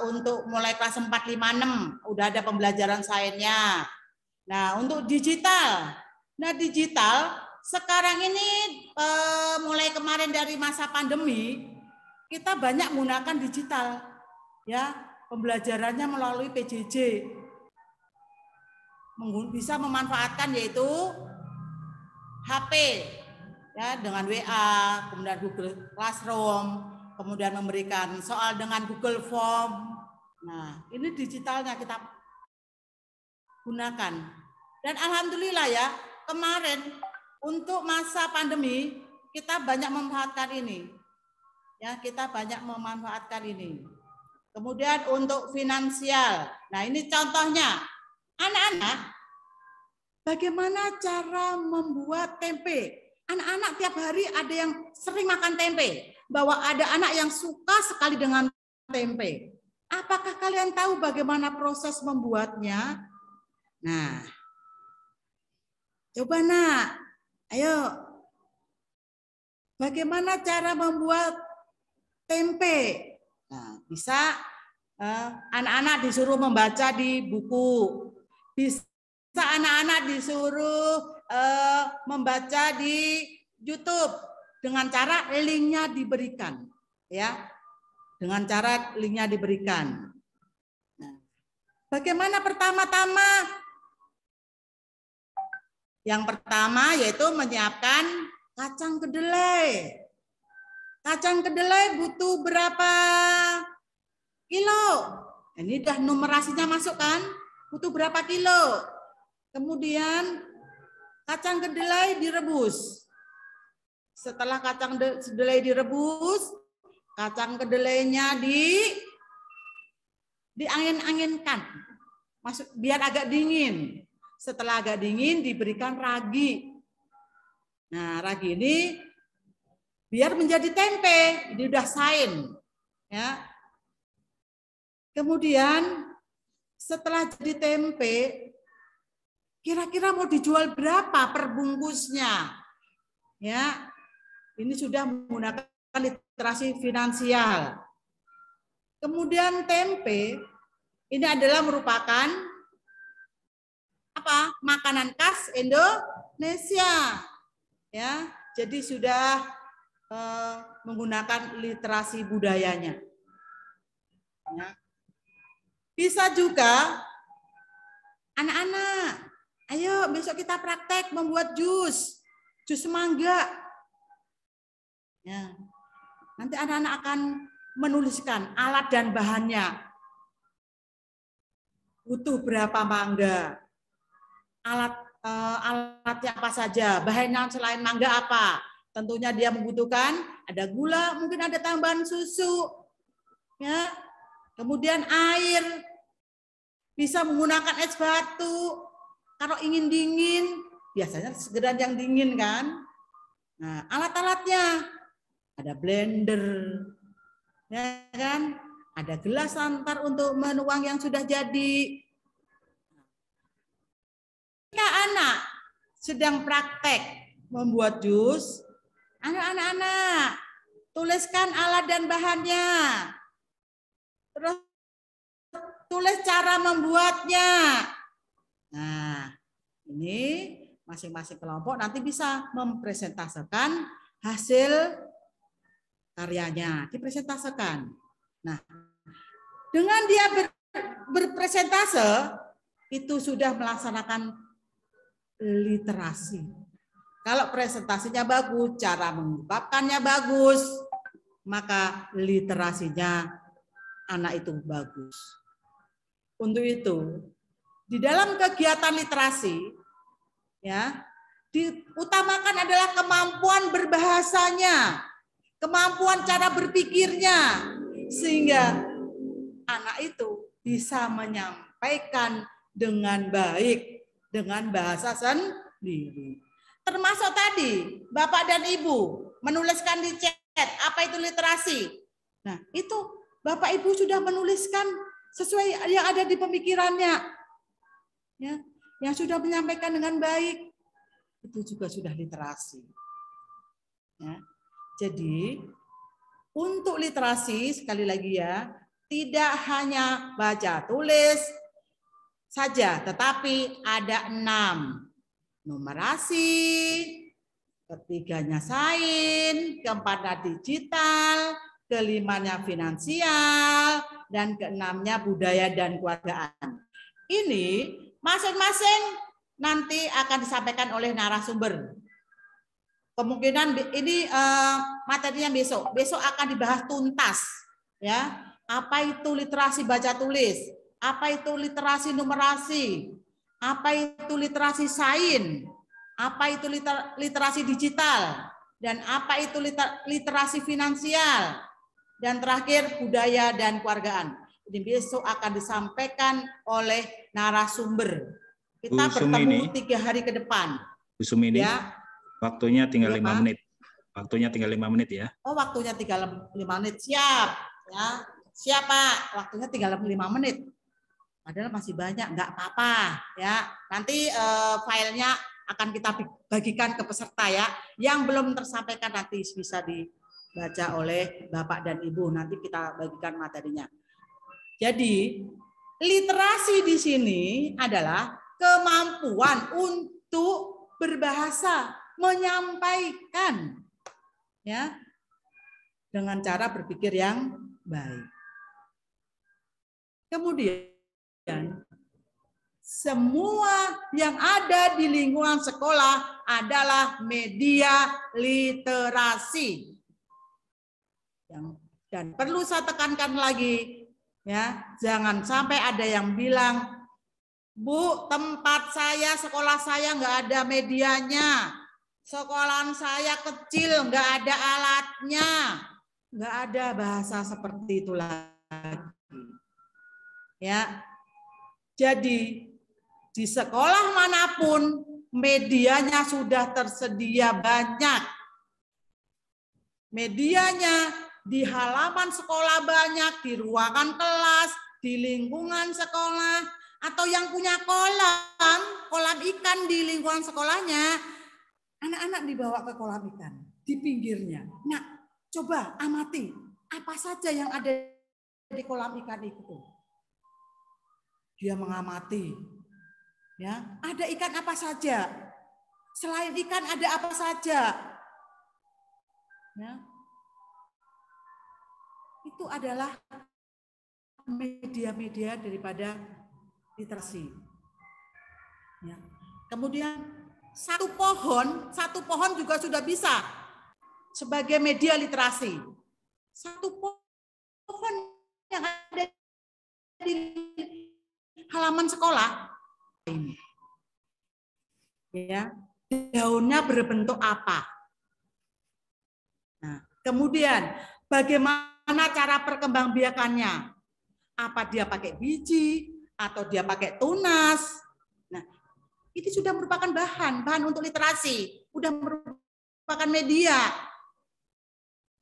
untuk mulai kelas 4, 5, 6 udah ada pembelajaran sainsnya. Nah, untuk digital. Nah, digital sekarang ini mulai kemarin dari masa pandemi kita banyak menggunakan digital. Ya, pembelajarannya melalui PJJ. Bisa memanfaatkan yaitu HP ya, dengan WA, kemudian Google Classroom, kemudian memberikan soal dengan Google Form. Nah, ini digitalnya kita gunakan. Dan alhamdulillah ya, kemarin untuk masa pandemi kita banyak memanfaatkan ini. Ya, kita banyak memanfaatkan ini. Kemudian untuk finansial. Nah, ini contohnya. Anak-anak, bagaimana cara membuat tempe? Anak-anak tiap hari ada yang sering makan tempe. Bahwa ada anak yang suka sekali dengan tempe. Apakah kalian tahu bagaimana proses membuatnya? Nah, coba nak, ayo. Bagaimana cara membuat tempe? Nah, bisa anak-anak disuruh membaca di buku. Bisa anak-anak disuruh membaca di YouTube dengan cara linknya diberikan, ya. Dengan cara linknya diberikan. Nah, bagaimana pertama-tama? Yang pertama yaitu menyiapkan kacang kedelai. Kacang kedelai butuh berapa kilo? Ini udah numerasinya masuk kan? Butuh berapa kilo? Kemudian kacang kedelai direbus. Setelah kacang kedelai direbus, kacang kedelainya diangin-anginkan. Masuk biar agak dingin. Setelah agak dingin diberikan ragi. Nah, ragi ini biar menjadi tempe, ini udah sain, ya. Kemudian setelah jadi tempe, kira-kira mau dijual berapa per bungkusnya? Ya, ini sudah menggunakan literasi finansial. Kemudian tempe ini adalah merupakan apa? Makanan khas Indonesia, ya. Jadi sudah menggunakan literasi budayanya. Ya. Bisa juga anak-anak, ayo besok kita praktek membuat jus mangga. Ya. Nanti anak-anak akan menuliskan alat dan bahannya. Butuh berapa mangga? Alatnya apa saja? Bahannya selain mangga apa? Tentunya dia membutuhkan ada gula, mungkin ada tambahan susu, ya. Kemudian air, bisa menggunakan es batu. Kalau ingin dingin, biasanya segedan yang dingin kan. Nah, alat-alatnya ada blender, ya kan? Ada gelas antar untuk menuang yang sudah jadi. Jika anak sedang praktek membuat jus, anak-anak tuliskan alat dan bahannya. Terus tulis cara membuatnya. Nah, ini masing-masing kelompok nanti bisa mempresentasikan hasil karyanya, dipresentasikan. Nah, dengan dia berpresentase, itu sudah melaksanakan literasi. Kalau presentasinya bagus, cara mengungkapkannya bagus, maka literasinya anak itu bagus. Untuk itu, di dalam kegiatan literasi, ya, diutamakan adalah kemampuan berbahasanya, kemampuan cara berpikirnya, sehingga anak itu bisa menyampaikan dengan baik, dengan bahasa sendiri. Termasuk tadi, Bapak dan Ibu menuliskan di chat, apa itu literasi. Nah, itu Bapak Ibu sudah menuliskan sesuai yang ada di pemikirannya. Ya, yang sudah menyampaikan dengan baik, itu juga sudah literasi. Ya. Jadi, untuk literasi, sekali lagi ya, tidak hanya baca tulis saja, tetapi ada 6. Numerasi, ketiganya sains, keempatnya digital, kelimanya finansial, dan keenamnya budaya dan kewargaan. Ini masing-masing nanti akan disampaikan oleh narasumber. Kemungkinan ini materinya besok. Besok akan dibahas tuntas, ya. Apa itu literasi baca tulis? Apa itu literasi numerasi? Apa itu literasi sains? apa itu literasi digital, dan apa itu literasi finansial, dan terakhir budaya dan keluargaan. Ini besok akan disampaikan oleh narasumber. Kita bertemu 3 hari ke depan. Bu Sumini, ya. Waktunya tinggal Ya, 5 Pak. menit. Waktunya tinggal 5 menit ya. Oh, waktunya tinggal 5 menit. Siap. Ya. Siap, Pak. Waktunya tinggal 5 menit. Padahal masih banyak, nggak apa-apa. Ya. Nanti filenya akan kita bagikan ke peserta ya. Yang belum tersampaikan nanti bisa dibaca oleh Bapak dan Ibu. Nanti kita bagikan materinya. Jadi, literasi di sini adalah kemampuan untuk berbahasa, menyampaikan ya dengan cara berpikir yang baik. Kemudian semua yang ada di lingkungan sekolah adalah media literasi. Dan perlu saya tekankan lagi ya, jangan sampai ada yang bilang, Bu, tempat saya, sekolah saya nggak ada medianya. Sekolahan saya kecil, nggak ada alatnya. Nggak ada bahasa seperti itu lagi. Ya, jadi di sekolah manapun medianya sudah tersedia banyak. Medianya di halaman sekolah banyak, di ruangan kelas, di lingkungan sekolah, atau yang punya kolam ikan di lingkungan sekolahnya, anak-anak dibawa ke kolam ikan di pinggirnya. Nah, coba amati apa saja yang ada di kolam ikan itu. Dia mengamati, ya, ada ikan apa saja. Selain ikan ada apa saja. Ya. Itu adalah media-media daripada literasi. Ya. Kemudian satu pohon juga sudah bisa sebagai media literasi. Satu pohon yang ada di halaman sekolah ini, ya, daunnya berbentuk apa? Nah, kemudian bagaimana cara perkembangbiakannya? Apa dia pakai biji atau dia pakai tunas? Nah, itu sudah merupakan bahan untuk literasi, sudah merupakan media.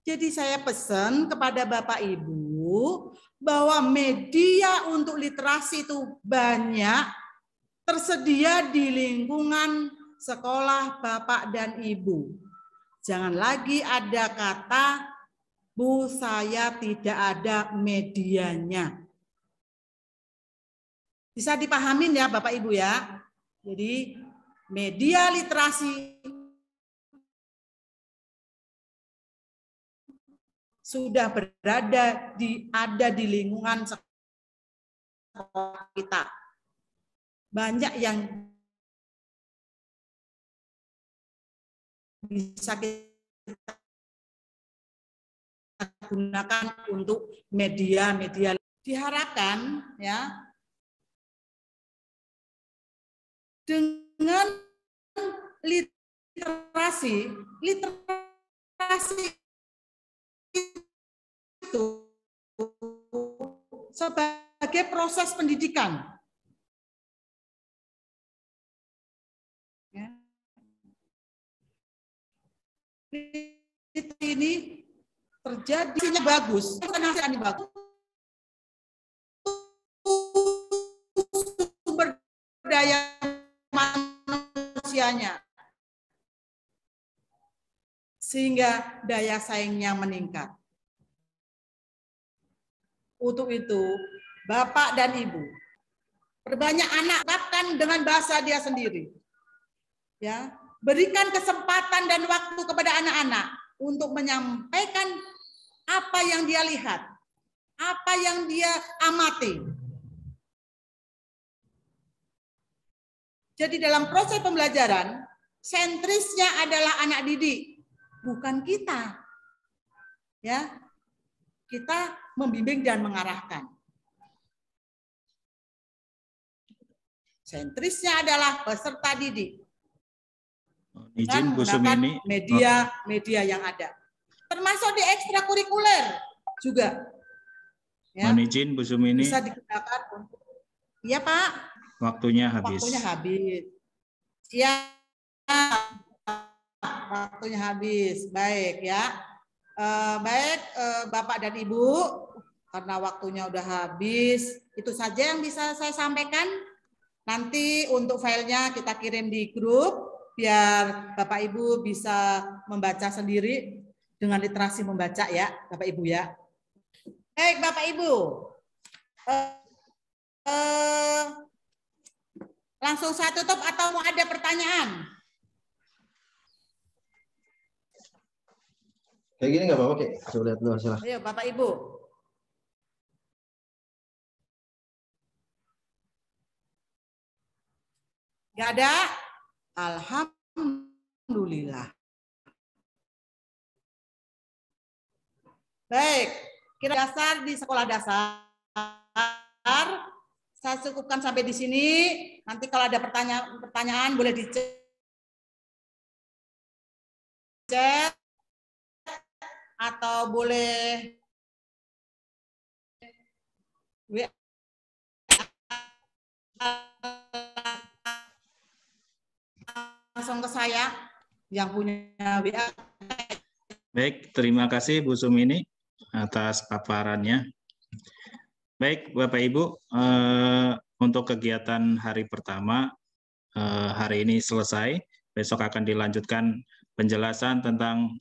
Jadi saya pesan kepada Bapak Ibu bahwa media untuk literasi itu banyak tersedia di lingkungan sekolah Bapak dan Ibu. Jangan lagi ada kata, Bu, saya tidak ada medianya. Bisa dipahamin ya Bapak Ibu ya. Jadi media literasi sudah ada di lingkungan sekolah kita. Banyak yang bisa kita gunakan untuk media-media. Diharapkan ya, dengan literasi itu sebagai proses pendidikan. Ya. Ini terjadinya bagus, bukan hasilnya bagus. Sumber daya manusianya, sehingga daya saingnya meningkat. Untuk itu, Bapak dan Ibu, perbanyak anak, bahkan dengan bahasa dia sendiri. Ya, berikan kesempatan dan waktu kepada anak-anak untuk menyampaikan apa yang dia lihat, apa yang dia amati. Jadi dalam proses pembelajaran, sentrisnya adalah anak didik, bukan kita. Ya, kita membimbing dan mengarahkan. Sentrisnya adalah peserta didik. Izin Bu Sumini. Media yang ada. Termasuk di ekstrakurikuler juga. Ya. Mohon izin Bu Sumini. Bisa digunakan untuk. Iya Pak. Waktunya habis. Waktunya habis. Ya. Waktunya habis. Baik ya. Baik Bapak dan Ibu, karena waktunya udah habis, itu saja yang bisa saya sampaikan. Nanti untuk filenya kita kirim di grup biar Bapak Ibu bisa membaca sendiri dengan literasi membaca ya Bapak Ibu ya. Baik Bapak Ibu, langsung saya tutup atau mau ada pertanyaan? Kayak gini nggak apa-apa, Kek? Coba lihat dulu hasilnya. Ayo Bapak Ibu. Nggak ada? Alhamdulillah. Baik, kira dasar di sekolah dasar. Saya cukupkan sampai di sini. Nanti kalau ada pertanyaan boleh dicek. Atau boleh langsung ke saya yang punya WA. Baik, terima kasih Bu Sumini atas paparannya. Baik, Bapak Ibu, untuk kegiatan hari pertama hari ini selesai. Besok akan dilanjutkan penjelasan tentang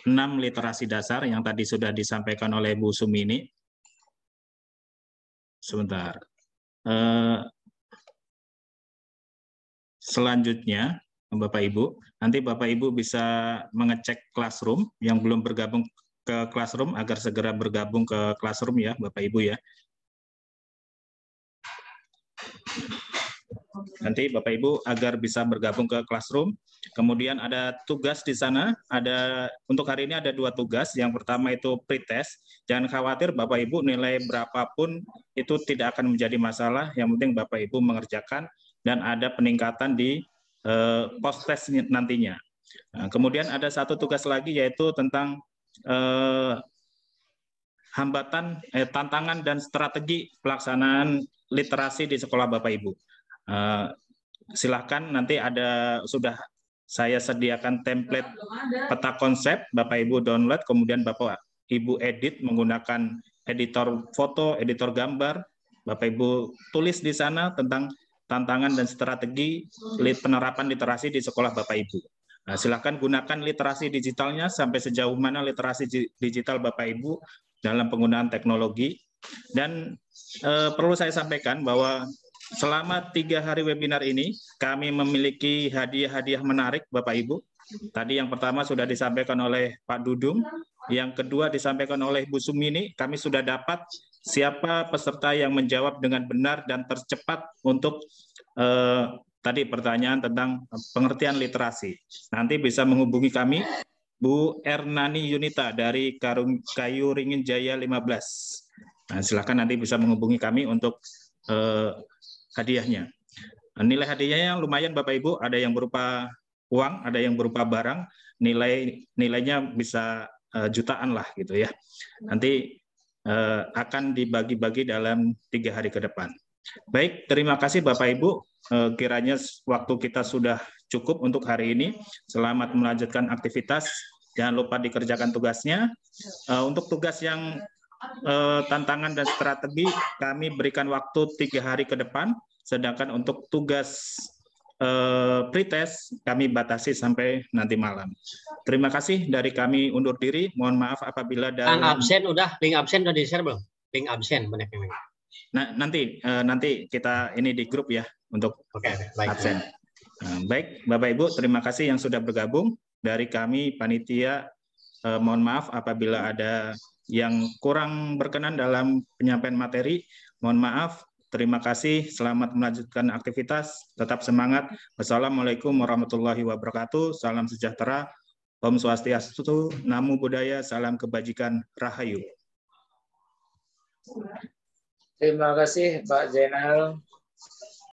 6 literasi dasar yang tadi sudah disampaikan oleh Bu Sumini. Sebentar. Selanjutnya, Bapak Ibu, nanti Bapak Ibu bisa mengecek Classroom yang belum bergabung ke Classroom agar segera bergabung ke Classroom ya, Bapak Ibu ya. Nanti Bapak Ibu agar bisa bergabung ke Classroom. Kemudian ada tugas di sana, untuk hari ini ada 2 tugas. Yang pertama itu pretest. Jangan khawatir Bapak Ibu, nilai berapapun itu tidak akan menjadi masalah. Yang penting Bapak Ibu mengerjakan dan ada peningkatan di post test nantinya. Nah, kemudian ada 1 tugas lagi yaitu tentang tantangan dan strategi pelaksanaan literasi di sekolah Bapak Ibu. Silahkan nanti sudah saya sediakan template peta konsep, Bapak Ibu download, kemudian Bapak Ibu edit menggunakan editor foto, editor gambar, Bapak Ibu tulis di sana tentang tantangan dan strategi penerapan literasi di sekolah Bapak Ibu. Nah, silahkan gunakan literasi digitalnya sampai sejauh mana literasi digital Bapak Ibu dalam penggunaan teknologi. Dan perlu saya sampaikan bahwa selama 3 hari webinar ini, kami memiliki hadiah-hadiah menarik, Bapak Ibu. Tadi yang pertama sudah disampaikan oleh Pak Dudung, yang kedua disampaikan oleh Bu Sumini. Kami sudah dapat siapa peserta yang menjawab dengan benar dan tercepat untuk tadi pertanyaan tentang pengertian literasi. Nanti bisa menghubungi kami, Bu Ernani Yunita dari Kayu Ringin Jaya 15. Nah, silakan nanti bisa menghubungi kami untuk hadiahnya. Nilai hadiahnya lumayan Bapak Ibu, ada yang berupa uang, ada yang berupa barang, nilainya bisa jutaan lah gitu ya. Nanti akan dibagi-bagi dalam 3 hari ke depan. Baik, terima kasih Bapak Ibu. Kiranya waktu kita sudah cukup untuk hari ini. Selamat melanjutkan aktivitas. Jangan lupa dikerjakan tugasnya. Untuk tugas yang tantangan dan strategi kami berikan waktu 3 hari ke depan, sedangkan untuk tugas pretest kami batasi sampai nanti malam. Terima kasih dari kami undur diri. Mohon maaf apabila ada link absen udah di-share belum? Link absen banyak yang. Nah, nanti kita ini di grup ya untuk absen. Baik, Bapak Ibu, terima kasih yang sudah bergabung. Dari kami panitia mohon maaf apabila ada yang kurang berkenan dalam penyampaian materi. Mohon maaf. Terima kasih. Selamat melanjutkan aktivitas. Tetap semangat. Wassalamualaikum warahmatullahi wabarakatuh. Salam sejahtera. Om Swastiastu. Namo Buddhaya. Salam kebajikan. Rahayu. Terima kasih Pak Zainal.